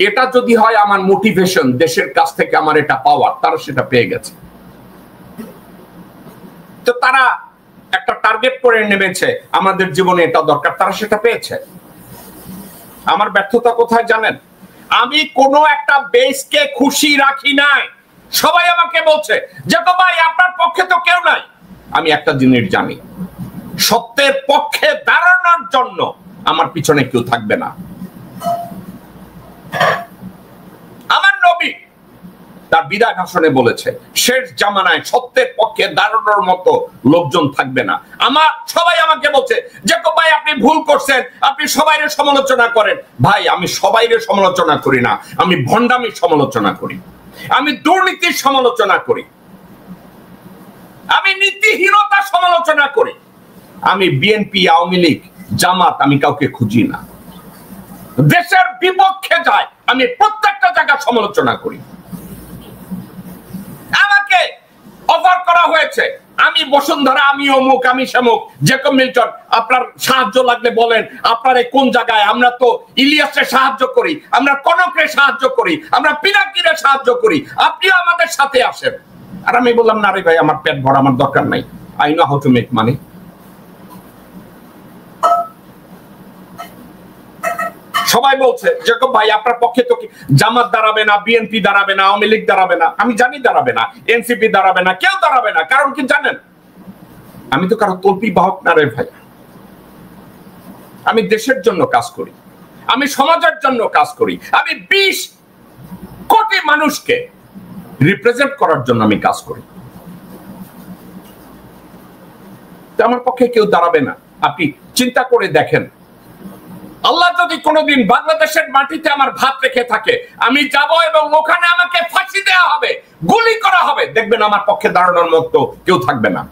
এটা যদি হয় আমার মোটিভেশন, দেশের কাছ থেকে আমার এটা পাওয়ার, তারা সেটা পেয়ে গেছে। তো তারা একটা টার্গেট করে নেমেছে, আমাদের জীবনে এটা দরকার, তারা সেটা পেয়েছে। আমার ব্যর্থতা কোথায় জানেন? আমি কোনো একটা বেসকে খুশি রাখি নাই। সবাই আমাকে বলছে যে তো ভাই আপনার পক্ষে তো কেউ নাই। আমি একটা জিনিস জানি, সত্যের পক্ষে দাঁড়ানোর জন্য আমার পিছনে কেউ থাকবে না। আমার নবী তার বিদায় ভাষণে বলেছে, শেষ জামানায় সত্যের পক্ষে দাঁড়ানোর মতো লোকজন থাকবে না। সবাই আমাকে বলছে যে ভাই আপনি ভুল করছেন, আপনি সবাইরে সমালোচনা করেন। ভাই আমি সবাইরে সমালোচনা করি না, আমি ভণ্ডামির সমালোচনা করি, আমি দুর্নীতির সমালোচনা করি, আমি নীতিহীনতা সমালোচনা করি। আমি বিএনপি, আওয়ামী লীগ, জামাত আমি কাউকে খুঁজি না। দেশের বিপক্ষে যায় আমি প্রত্যেকটা জায়গা সমালোচনা করি। আমাকে অফার করা হয়েছে, আমি বসুন্ধরা, আমি অমুক, আমি শামুক, জেকব মিল্টন, আপনার সাহায্য লাগলে বলেন, আপনার কোন জায়গায়। আমরা তো ইলিয়াসকে সাহায্য করি, আমরা কনকরে সাহায্য করি, আমরা পিনাকিরে সাহায্য করি, আপনিও আমাদের সাথে আসেন। আর আমি বললাম না রে ভাই, আমার পেট ভরা, আমার দরকার নাই। I know how to make money. সবাই বলছে জেকব ভাই আপনার পক্ষে তো জামাত দাঁড়াবে না, বিএনপি দাঁড়াবে না, আওয়ামী লীগ দাঁড়াবে না। আমি জানি দাঁড়াবে না, এনসিপি দাঁড়াবে না, কেউ দাঁড়াবে না। কারণ কি জানেন? আমি তো কারো তল্পি বাহক না রে ভাই। আমি দেশের জন্য কাজ করি, আমি সমাজের জন্য কাজ করি, আমি 20 কোটি মানুষকে রিপ্রেজেন্ট করার জন্য আমি কাজ করি। আমার পক্ষে কেউ দাঁড়াবে না। আপনি চিন্তা করে দেখেন, আল্লাহ যদি কোনোদিন বাংলাদেশের মাটিতে আমার ভাত রেখে থাকে, আমি যাব এবং ওখানে আমাকে ফাঁসি দেওয়া হবে, গুলি করা হবে, দেখবেন আমার পক্ষে দাঁড়ানোর মতো কেউ থাকবে না।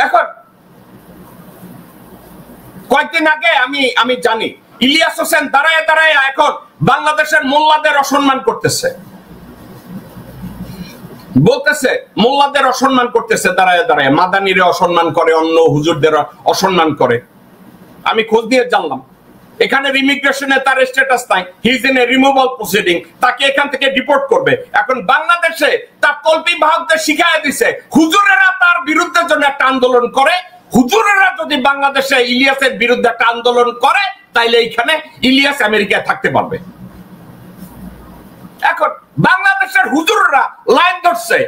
এখন কয়েকদিন আগে আমি জানি ইলিয়াস হোসেন দাঁড়ায় দাঁড়ায় এখন বাংলাদেশের মোল্লাদের অসম্মান করতেছে, বলতেছে মোল্লাদের অসম্মান করতেছে, দাঁড়ায় দাঁড়ায় মাদানিরে অসম্মান করে, অন্য হুজুরদের অসম্মান করে। আমি খোঁজ দিয়ে জানলাম এখানে ইমিগ্রেশনে তার স্ট্যাটাস নাই, হি is in a removal proceeding, তাকে এখান থেকে ডিপোর্ট করবে। এখন বাংলাদেশে তার তল্পি বাহকদের শিখায় দিছে হুজুরেরা তার বিরুদ্ধে জন্য একটা আন্দোলন করে, হুজুরেরা যদি বাংলাদেশে ইলিয়াসের বিরুদ্ধে একটা আন্দোলন করে তাইলে এইখানে ইলিয়াস আমেরিকায় থাকতে পারবে। এখন বাংলাদেশের হুজুররা লাইন ধরছে,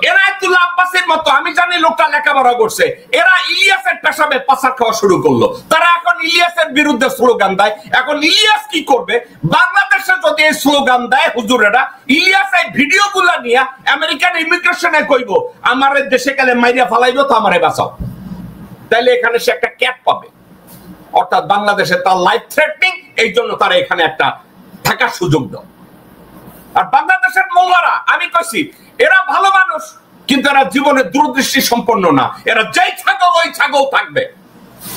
এনায়েতুল্লাহ আব্বাসের মতো, আমি জানি লোকটা লেখাপড়া করছে, এরা ইলিয়াসের পেশাবে পাচার খাওয়া শুরু করলো। তারা এখন ইলিয়াসের বিরুদ্ধে স্লোগান দেয়। এখন ইলিয়াস কি করবে? বাংলাদেশে যদি এই স্লোগান দেয় হুজুরেরা, ইলিয়াস এই ভিডিও গুলা নিয়ে আমেরিকান ইমিগ্রেশনে কইব আমারে দেশে গেলে মাইরিয়া ফালাইব, তো আমারে বাঁচাও। তাইলে এখানে সে একটা ক্যাপ পাবে, অর্থাৎ বাংলাদেশে তার লাইফ থ্রেটনিং, এই জন্য তারা এখানে একটা থাকার সুযোগ দাও। আর বাংলাদেশের মোল্লারা, আমি কইছি এরা ভালো মানুষ, কিন্তু এরা জীবনে দূরদৃষ্টি সম্পন্ন না। এরা যেই ছাগল ওই ছাগল থাকবে।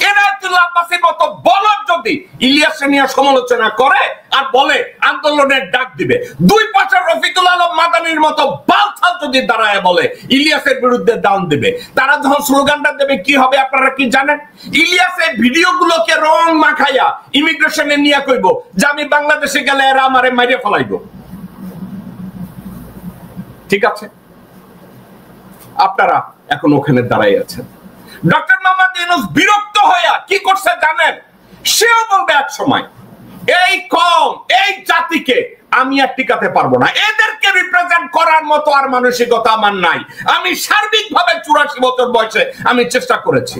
এনায়েতুল্লাহ আব্বাসীর মতো বলদ যদি ইলিয়াসকে নিয়ে সমালোচনা করে আর বলে আন্দোলনের ডাক দিবে, দুই পাশে রফিকুল আলম মাদানির মতো বালছাল যদি দাঁড়ায় বলে ইলিয়াসের বিরুদ্ধে দান দিবে, তারা যখন স্লোগানটা দেবে কি হবে আপনারা কি জানেন? ইলিয়াসের ভিডিওগুলোকে রং মাখাইয়া ইমিগ্রেশনে নিয়ে কইব যে আমি বাংলাদেশে গেলে এরা আমারে মাইরে ফেলাইব। ঠিক আছে, আপনারা এখন ওখানে দাঁড়াই আছেন। ডক্টর মোহাম্মদ ইউনূস বিরক্ত হইয়া কি করছে জানেন? সেও বলবে এক সময় এই কম, এই জাতিকে আমি আর টিকাতে পারবো না, এদেরকে রিপ্রেজেন্ট করার মতো আর মানসিকতা আমার নাই। আমি সার্বিকভাবে 84 বছর বয়সে আমি চেষ্টা করেছি।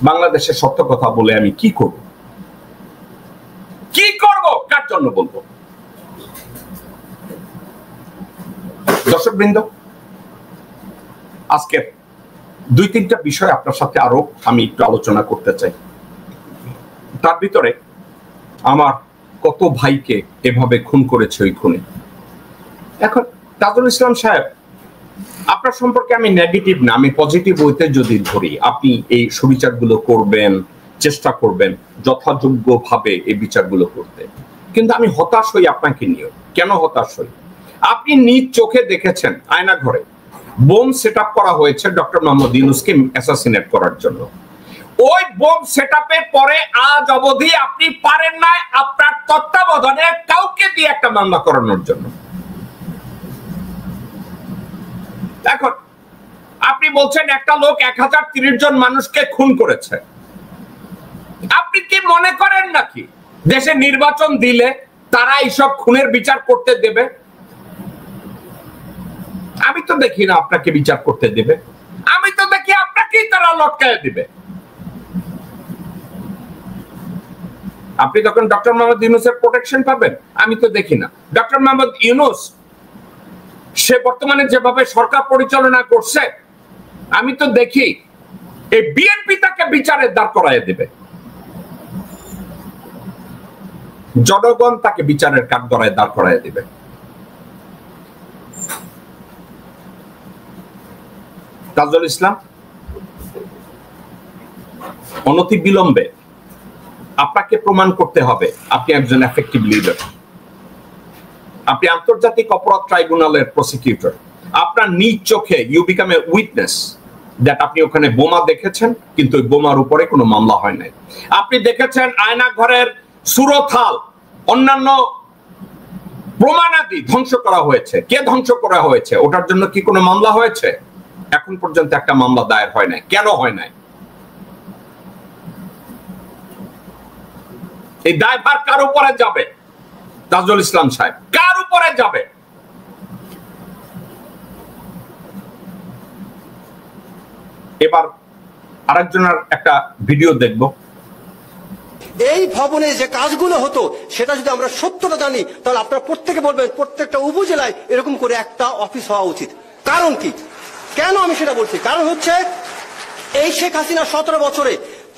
বাংলাদেশের সত্য কথা বলে আমি কি করব? কি করব? কার জন্য বলবো? দর্শকবৃন্দ, আজকে 2-3টা বিষয় আপনার সাথে আরো আমি একটু আলোচনা করতে চাই। তার ভিতরে আমার কত ভাইকে এভাবে খুন করেছে ওই খুনে। এখন তাজুল ইসলাম সাহেব, আপনার সম্পর্কে আমি নেগেটিভ না, আমি পজিটিভ ওয়েতে যদি ধরি, আপনি এই সুবিচারগুলো করবেন, চেষ্টা করবেন যথাযোগ্যভাবে এই বিচারগুলো করতে। কিন্তু আমি হতাশ হই আপনাকে নিয়ে। কেন হতাশ হই? আপনি নিজ চোখে দেখেছেন আয়না ঘরে বোম সেট করা হয়েছে ডক্টর মোহাম্মদ ইউনূসকে অ্যাসাসিনেট করার জন্য। ওই বোম সেটআপের পরে আজ অবধি আপনি পারেন না আপনার তত্ত্বাবধানে কাউকে দিয়ে একটা মামলা করানোর জন্য। এখন আপনি বলছেন একটা লোক 1030 জন মানুষকে খুন করেছে। আপনি কি মনে করেন নাকি দেশে নির্বাচন দিলে তারা এইসব খুনের বিচার করতে দেবে? আমি তো দেখি না আপনাকে বিচার করতে দেবে। আমি তো দেখি আপনাকেই তারা লটকায় দিবে। আপনি তখন ডক্টর মোহাম্মদ ইউনূসের প্রোটেকশন পাবেন? আমি তো দেখি না। ডক্টর মোহাম্মদ ইউনূস সে বর্তমানে যেভাবে সরকার পরিচালনা করছে, আমি তো দেখি এই বিএনপি তাকে বিচারের দাঁড় করায় দেবে, জনগণ তাকে বিচারের কাঠগড়ায় দাঁড় করায় দেবে। তাজুল ইসলাম, অনতি বিলম্বে আপনাকে প্রমাণ করতে হবে আপনি একজন এফেক্টিভ লিডার। আপনি আন্তর্জাতিক অপরাধ ট্রাইব্যুনালের প্রসিকিউটর। আপনার নিজ চোখে you become a witness that আপনি ওখানে বোমা দেখেছেন, কিন্তু ওই বোমার উপরে কোনো মামলা হয় নাই। আপনি দেখেছেন আয়না ঘরের সুরথাল, অন্যান্য প্রমাণাদি ধ্বংস করা হয়েছে। কে ধ্বংস করা হয়েছে? ওটার জন্য কি কোনো মামলা হয়েছে? এখন পর্যন্ত একটা মামলা দায়ের হয় নাই। কেন হয় নাই? এই দায়ভার কার উপরে যাবে? তাজুল ইসলাম সাহেব, কার উপরে যাবে? এবার আরেকজনের একটা ভিডিও দেখব। এই ভবনে যে কাজগুলো হতো সেটা যদি আমরা সত্যটা জানি, তাহলে আপনারা প্রত্যেকে বলবেন প্রত্যেকটা উপজেলায় এরকম করে একটা অফিস হওয়া উচিত। কারণ কি, কেন আমি সেটা বলছি? কারণ হচ্ছে এই শেখ হাসিনা 17 বছরে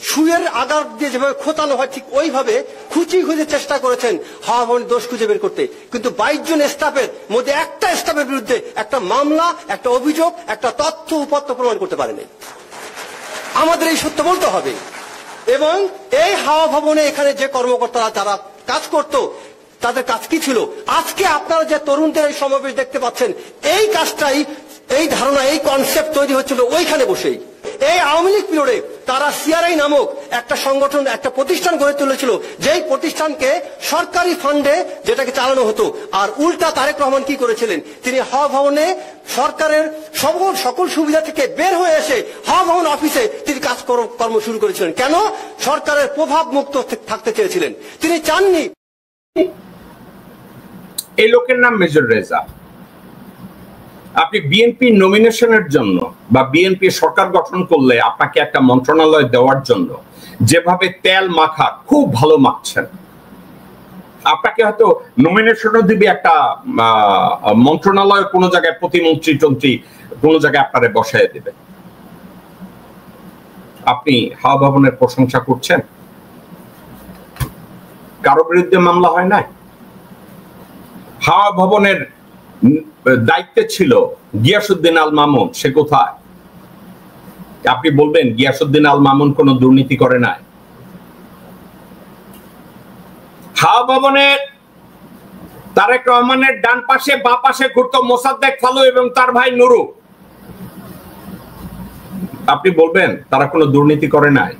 সুয়ের আগার দিয়ে যেভাবে খোঁতানো হয় ঠিক ওইভাবে খুঁজে খুঁজে চেষ্টা করেছেন হাওয়া ভবনের দোষ খুঁজে বের করতে, কিন্তু 22 জন স্টাফের মধ্যে একটা স্টাফের বিরুদ্ধে একটা মামলা, একটা অভিযোগ, একটা তথ্য উপাত্ত প্রমাণ করতে পারেনি। আমাদের এই সত্য বলতে হবে। এবং এই হাওয়া ভবনে এখানে যে কর্মকর্তারা যারা কাজ করত, তাদের কাজ কি ছিল? আজকে আপনারা যে তরুণদের এই সমাবেশ দেখতে পাচ্ছেন, এই কাজটাই, এই ধারণা, এই কনসেপ্ট তৈরি হচ্ছিল ওইখানে বসেই। এই আওয়ামী লীগ পিরিয়ডে তারা সিআরআই নামক একটা সংগঠন, একটা প্রতিষ্ঠান গড়ে তুলেছিল, যেই প্রতিষ্ঠানকে সরকারি ফান্ডে যেটাকে চালানো হতো। আর উল্টা তারেক রহমান কি করেছিলেন, তিনি হাওয়া ভবনে সরকারের সকল সুবিধা থেকে বের হয়ে এসে হাওয়া ভবন অফিসে তিনি কাজকর্ম শুরু করেছিলেন। কেন? সরকারের প্রভাব মুক্ত থাকতে চেয়েছিলেন, তিনি চাননি। এই লোকের নাম মেজর রেজা। আপনি বিএনপি নমিনেশনের জন্য বা বিএনপি সরকার গঠন করলে আপনাকে একটা মন্ত্রণালয় দেওয়ার জন্য যেভাবে তেল মাখা খুব ভালো মাখছেন, আপনাকে হয়তো নমিনেশনও দিবে একটা মন্ত্রণালয়, কোনো জায়গায় প্রতিমন্ত্রী টন্ত্রী কোনো জায়গায় আপনারে বসায় দিবে। আপনি হাওয়া ভবনের প্রশংসা করছেন, কারো বিরুদ্ধে মামলা হয় নাই। হাওয়া ভবনের দায়িত্বে ছিল গিয়াসউদ্দিন আল মামুন, সে কোথায়? আপনি বলবেন গিয়াসউদ্দিন আল মামুন কোনো দুর্নীতি করে নাই? হাওয়া ভবনের তারেক রহমানের ডান পাশে বা পাশে ঘুরতো মোসাদ্দেক ফালু এবং তার ভাই নুরু, আপনি বলবেন তারা কোনো দুর্নীতি করে নাই?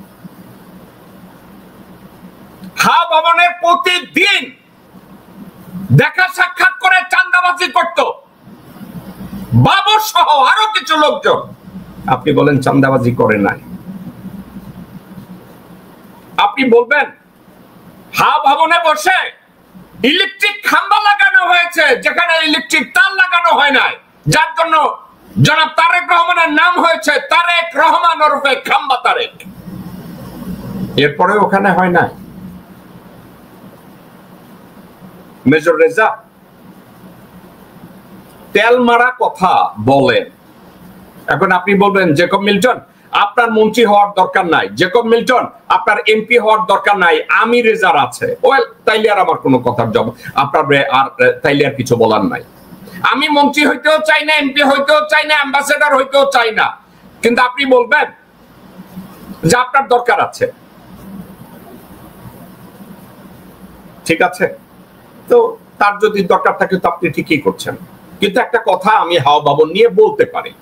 হাওয়া ভবনের প্রতিদিন দেখা সাক্ষাৎ করে চাঁদাবাজি করত বাবর সহ আরো কিছু লোকজন, আপনি বলেন চাঁদাবাজি করে নাই? আপনি বলবেন হাওয়া ভবনে বসে ইলেকট্রিক খাম্বা লাগানো হয়েছে যেখানে ইলেকট্রিক তার লাগানো হয় নাই, যার জন্য জনাব তারেক রহমানের নাম হয়েছে তারেক রহমান ওরফে খাম্বা তারেক, এরপরে ওখানে হয় নাই? মেজর রেজা তেল মারা কথা বলেন। এখন আপনি বলবেন জেকব মিল্টন আপনার মন্ত্রী হওয়ার দরকার নাই, জেকব মিল্টন আপনার এমপি হওয়ার দরকার নাই, আমি রেজার আছে। ওয়েল, তাইলে আর আমার কোনো কথার জবাব আপনার আর তাইলে আর কিছু বলার নাই। আমি মন্ত্রী হইতেও চাই না, এমপি হইতেও চাই না, অ্যাম্বাসেডর হইতেও চাই না, কিন্তু আপনি বলবেন যে আপনার দরকার আছে। ঠিক আছে, তো তার যদি দরকার থাকে তো আপনি ঠিকই করছেন। কিন্তু একটা কথা আমি হাওয়া ভবন নিয়ে বলতে পারি,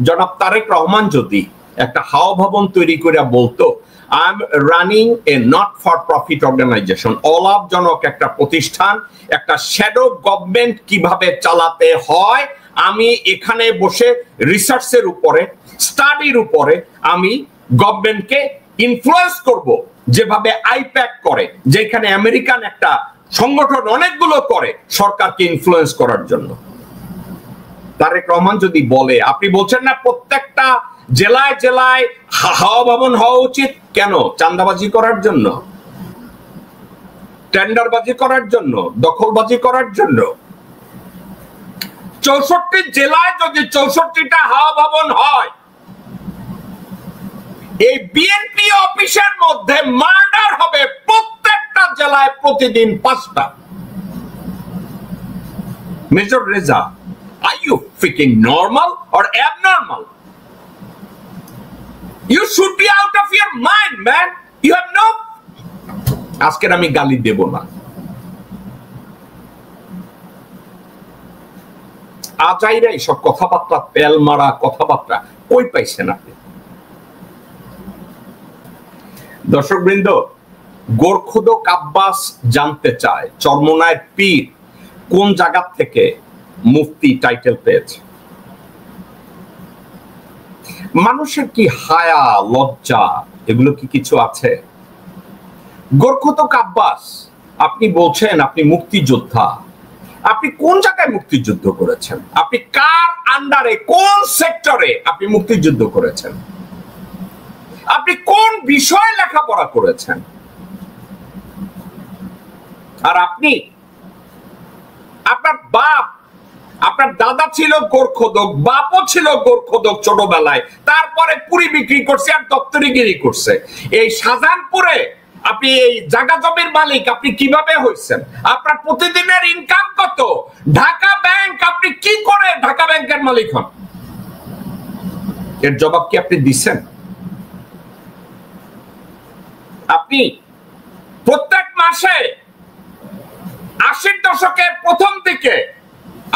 জনাব তারেক রহমান যদি একটা হাওয়া ভবন তৈরি করে বলতো I am running a not for profit organisation, অলাভজনক একটা প্রতিষ্ঠান, একটা শ্যাডো গভর্নমেন্ট কিভাবে চালাতে হয় আমি এখানে বসে রিসার্চের উপরে, স্টাডির উপরে আমি গভর্নমেন্টকে ইনফ্লুয়েন্স করব, যেভাবে আইপ্যাক করে, যেখানে আমেরিকান একটা সংগঠন অনেকগুলো করে সরকারকে ইনফ্লুয়েন্স করার জন্য। তারেক রহমান যদি বলে, আপনি বলছেন না প্রত্যেকটা জেলায় জেলায় হাওয়া ভবন হওয়া উচিত, কেন? চাঁদাবাজি করার জন্য, টেন্ডারবাজি করার জন্য, দখলবাজি করার জন্য। 64 জেলায় যদি 64টা হাওয়া ভবন হয়, এই বিএনপি অফিসের মধ্যে মার্ডার হবে প্রত্যেকটা জেলায় প্রতিদিন 5টা। Major Reza, are you freaking normal or abnormal? You should be out of your mind, man. You have no... আজকের আমি গালি দেব না, আজাইরা এইসব কথাবার্তা, তেল মারা কথাবার্তা কই পাইছেন আপনি? দর্শকবৃন্দ, গোরখোদক আব্বাস জানতে চায় চরমোনাইয়ের পীর কোন জায়গা থেকে মুফতি টাইটেল পেয়েছে। মানুষের কি হায়া লজ্জা এগুলো কি কিছু আছে? গোরখোদক আব্বাস, আপনি বলছেন আপনি মুক্তিযোদ্ধা, আপনি কোন জায়গায় মুক্তিযুদ্ধ করেছেন? আপনি কার আন্ডারে, কোন সেক্টরে আপনি মুক্তিযুদ্ধ করেছেন? আপনি কোন বিষয়ে লেখাপড়া করেছেন? আর আপনি, আপনার বাপ, আপনার দাদা ছিল গোরখোদক, বাপও ছিল গোরখোদক ছোটবেলায়, তারপরে পুরি বিক্রি করছে আর দপ্তরিগিরি করছে। এই শাহজাহানপুরে আপনি এই জায়গা জমির মালিক, আপনি কিভাবে হয়েছেন? আপনার প্রতিদিনের ইনকাম কত? ঢাকা ব্যাংক, আপনি কি করে ঢাকা ব্যাংকের মালিক হন? এর জবাব কি আপনি দিচ্ছেন? আপনি প্রত্যেক মাসে 80 দশকের প্রথম দিকে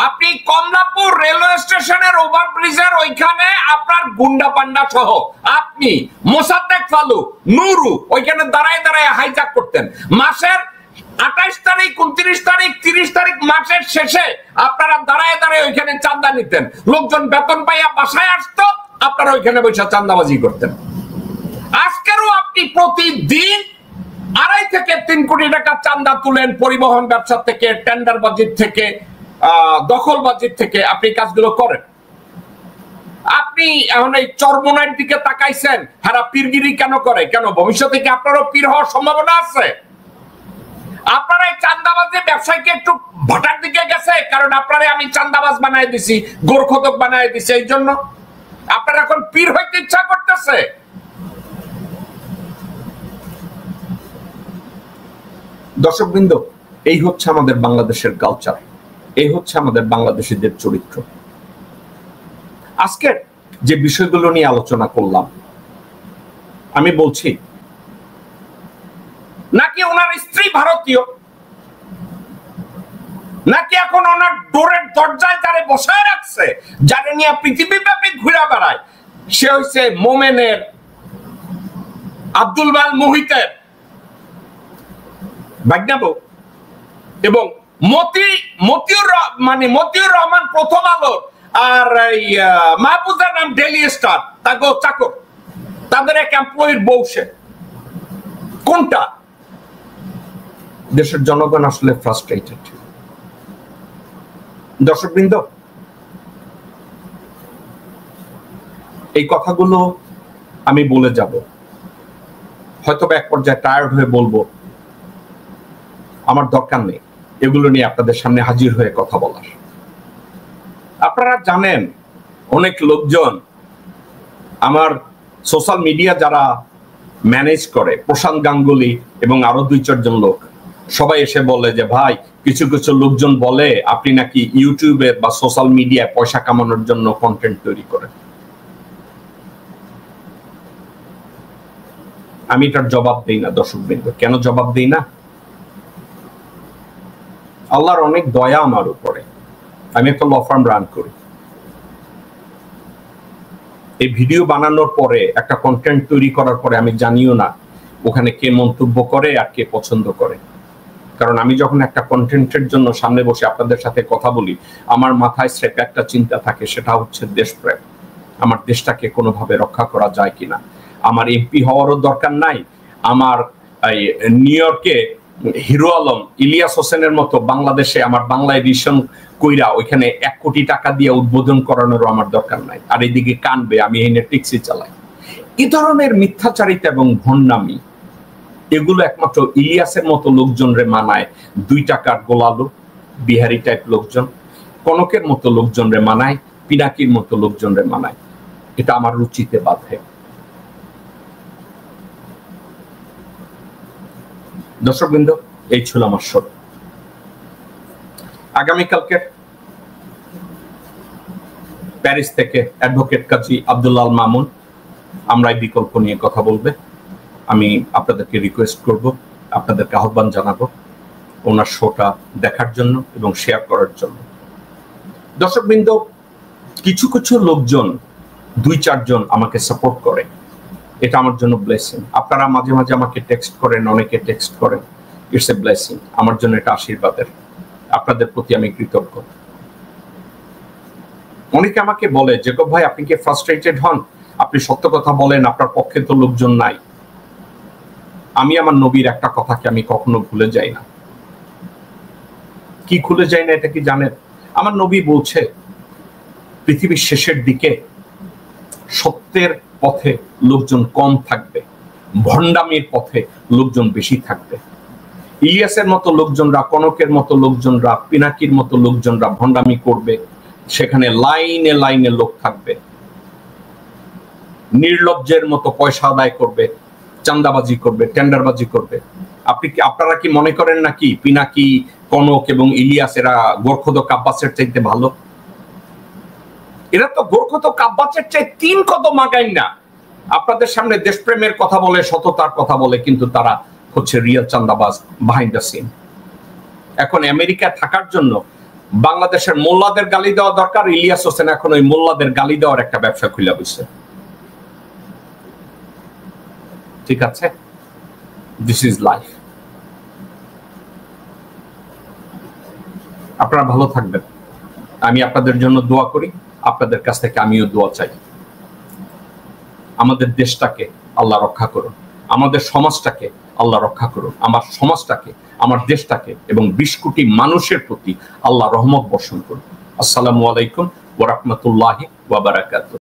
আপনি কমলাপুর রেলওয়ে স্টেশনের ওভারব্রিজের ওইখানে আপনার গুন্ডা পান্ডা সহ আপনি মোসাদ্দেক ফালু নুরু ওইখানে দাঁড়ায় দাঁড়ায় হাইজ্যাক করতেন। মাসের 28 তারিখ 29 তারিখ 30 তারিখ মাসের শেষে আপনারা দাঁড়ায় দাঁড়ায় ওইখানে চাঁদা নিতেন। লোকজন বেতন পাইয়া বাসায় আসতো, আপনারা ওইখানে বসে চাঁদাবাজি করতেন। আজকেরও আপনি প্রতিদিন 2.5 থেকে 3 কোটি টাকা চাঁদা তুলেন পরিবহন ব্যবসা থেকে, টেন্ডার বাজির থেকে, দখলবাজির থেকে আপনি কাজগুলো করেন। আপনি এখন এই চরমোনাইয়ের দিকে তাকাইছেন, হারা পীরগিরি কেন করে? কেন ভবিষ্যতে কি আপনারও পীর হওয়ার সম্ভাবনা আছে? আপনারা এই চাঁদাবাজি ব্যবসায়ীকে একটু ভাটার দিকে গেছে, কারণ আপনারা আমি চাঁদাবাজ বানাই দিছি, গোরখদক বানাই দিছি, এই জন্য আপনারা এখন পীর হইতে ইচ্ছা করতেছে। দর্শকবৃন্দ, এই হচ্ছে আমাদের বাংলাদেশের কালচার, এই হচ্ছে আমাদের বাংলাদেশিদের চরিত্র। আজকের যে বিষয়গুলো নিয়ে আলোচনা করলাম, আমি বলছি নাকি ওনার স্ত্রী ভারতীয়, নাকি এখন ওনার ডোরের দরজায় যারে বসায় রাখছে, যারে নিয়ে পৃথিবীব্যাপী ঘুরে বেড়ায়, সে হচ্ছে মোমেনের, আব্দুল বাল মুহিতের ভাগ্নাবু এবং মতিউর রহমান প্রথম আলো আর মাহফুজার নাম ডেইলি স্টার, তাকে চাকর, তাদের এক এমপ্লয়ির বউ সে। কোনটা? দেশের জনগণ আসলে ফ্রাস্ট্রেটেড। দর্শকবৃন্দ, এই কথাগুলো আমি বলে যাব, হয়তো এক পর্যায়ে টায়ার্ড হয়ে বলবো, আমার দরকার নেই এগুলো নিয়ে আপনাদের সামনে হাজির হয়ে কথা বলার। আপনারা জানেন অনেক লোকজন আমার সোশ্যাল মিডিয়া যারা ম্যানেজ করে, প্রশান্ত গাঙ্গুলি এবং আরো 2-4 জন লোক, সবাই এসে বলে যে ভাই কিছু কিছু লোকজন বলে আপনি নাকি ইউটিউবে বা সোশ্যাল মিডিয়ায় পয়সা কামানোর জন্য কন্টেন্ট তৈরি করেন। আমি এটার জবাব দেই না দর্শকবৃন্দ। কেন জবাব দেই না? আল্লাহর অনেক দয়া আমার উপরে। আমি একটা ল ফার্ম রান করি। এই ভিডিও বানানোর পরে, একটা কন্টেন্ট তৈরি করার পরে আমি জানিও না ওখানে কে মন্তব্য করে আর কে পছন্দ করে। কারণ আমি যখন একটা কন্টেন্টের জন্য সামনে বসে আপনাদের সাথে কথা বলি, আমার মাথায় স্রেফ একটা চিন্তা থাকে, সেটা হচ্ছে দেশপ্রেম। আমার দেশটাকে কোনোভাবে রক্ষা করা যায় কিনা। আমার এমপি হওয়ারও দরকার নাই, আমার নিউ ইয়র্কে হিরো আলম, ইলিয়াস হোসেনের মতো বাংলাদেশে আমার বাংলা এডিশন কইরা ওইখানে 1 কোটি টাকা দিয়ে উদ্বোধন করানোরও আমার দরকার নাই। আর এদিকে কানবে আমি এই ট্যাক্সি চালাই। এই ধরনের মিথ্যাচারিতা এবং ভণ্ডামি, এগুলো একমাত্র ইলিয়াসের মতো লোকজনরে মানায়। 2 টাকার গোলালো বিহারি টাইপ লোকজন, কনকের মতো লোকজনরে মানায়, পিনাকির মতো লোকজনরে মানায়। এটা আমার রুচিতে বাধে। দর্শকবৃন্দ, এই ছিল আমার শো। আগামীকালকে প্যারিস থেকে অ্যাডভোকেট কাজী আব্দুল্লাহ আল মামুন আমরা এই বিকল্প নিয়ে কথা বলবে। আমি আপনাদেরকে রিকোয়েস্ট করব, আপনাদেরকে আহ্বান জানাবো ওনার শোটা দেখার জন্য এবং শেয়ার করার জন্য। দর্শকবৃন্দ, কিছু কিছু লোকজন, 2-4 জন আমাকে সাপোর্ট করে, এটা আমার জন্য ব্লেসিং। আপনারা মাঝে মাঝে আমাকে টেক্সট করেন, অনেকে টেক্সট করেন, ইটস এ ব্লেসিং। আমার জন্য এটা আশীর্বাদের। আপনাদের প্রতি আমি কৃতজ্ঞ। অনেকে আমাকে বলে, জেকব ভাই আপনি কি ফ্রাস্ট্রেটেড হন? আপনি সত্য কথা বলেন, আপনার পক্ষে তো লোকজন নাই। আমি আমার নবীর একটা কথাকে আমি কখনো ভুলে যাই না। কি ভুলে যাই না এটা কি জানেন? আমার নবী বলছে পৃথিবীর শেষের দিকে সত্যের পথে লোকজন কম থাকবে, ভণ্ডামির পথে লোকজন বেশি থাকবে। ইলিয়াসের মতো লোকজনরা, কনকের মতো লোকজনরা, পিনাকির মতো লোকজনরা ভণ্ডামি করবে, সেখানে লাইনে লাইনে লোক থাকবে। নির্লজ্জের মতো পয়সা আদায় করবে, চাঁদাবাজি করবে, টেন্ডারবাজি করবে। আপনারা কি মনে করেন নাকি পিনাকি, কনক এবং ইলিয়াস এরা গোরখদক আব্বাসের চাইতে ভালো? এরা তো গোরখদক আব্বাসের চাই 3 কদম আগায় না। আপনাদের সামনে দেশপ্রেমের কথা বলে, সততার কথা বলে, কিন্তু তারা হচ্ছে রিয়েল চাঁদাবাজ বিহাইন্ড দ্য সিন। এখন আমেরিকা থাকার জন্য বাংলাদেশের মোল্লাদের গালি দেওয়া দরকার। ইলিয়াস হোসেন এখন ওই মোল্লাদের গালি দেওয়ার একটা ব্যবসা খুলে বসছে। ঠিক আছে, দিস ইজ লাইফ। আপনারা ভালো থাকবেন, আমি আপনাদের জন্য দোয়া করি, আপনাদের কাছ থেকে আমিও দোয়া চাই। আমাদের দেশটাকে আল্লাহ রক্ষা করুন, আমাদের সমাজটাকে আল্লাহ রক্ষা করুন, আমার সমাজটাকে, আমার দেশটাকে এবং 20 কোটি মানুষের প্রতি আল্লাহ রহমত বর্ষণ করুন। আসসালামু আলাইকুম ওয়া রাহমাতুল্লাহি ওয়া বারাকাতুহু।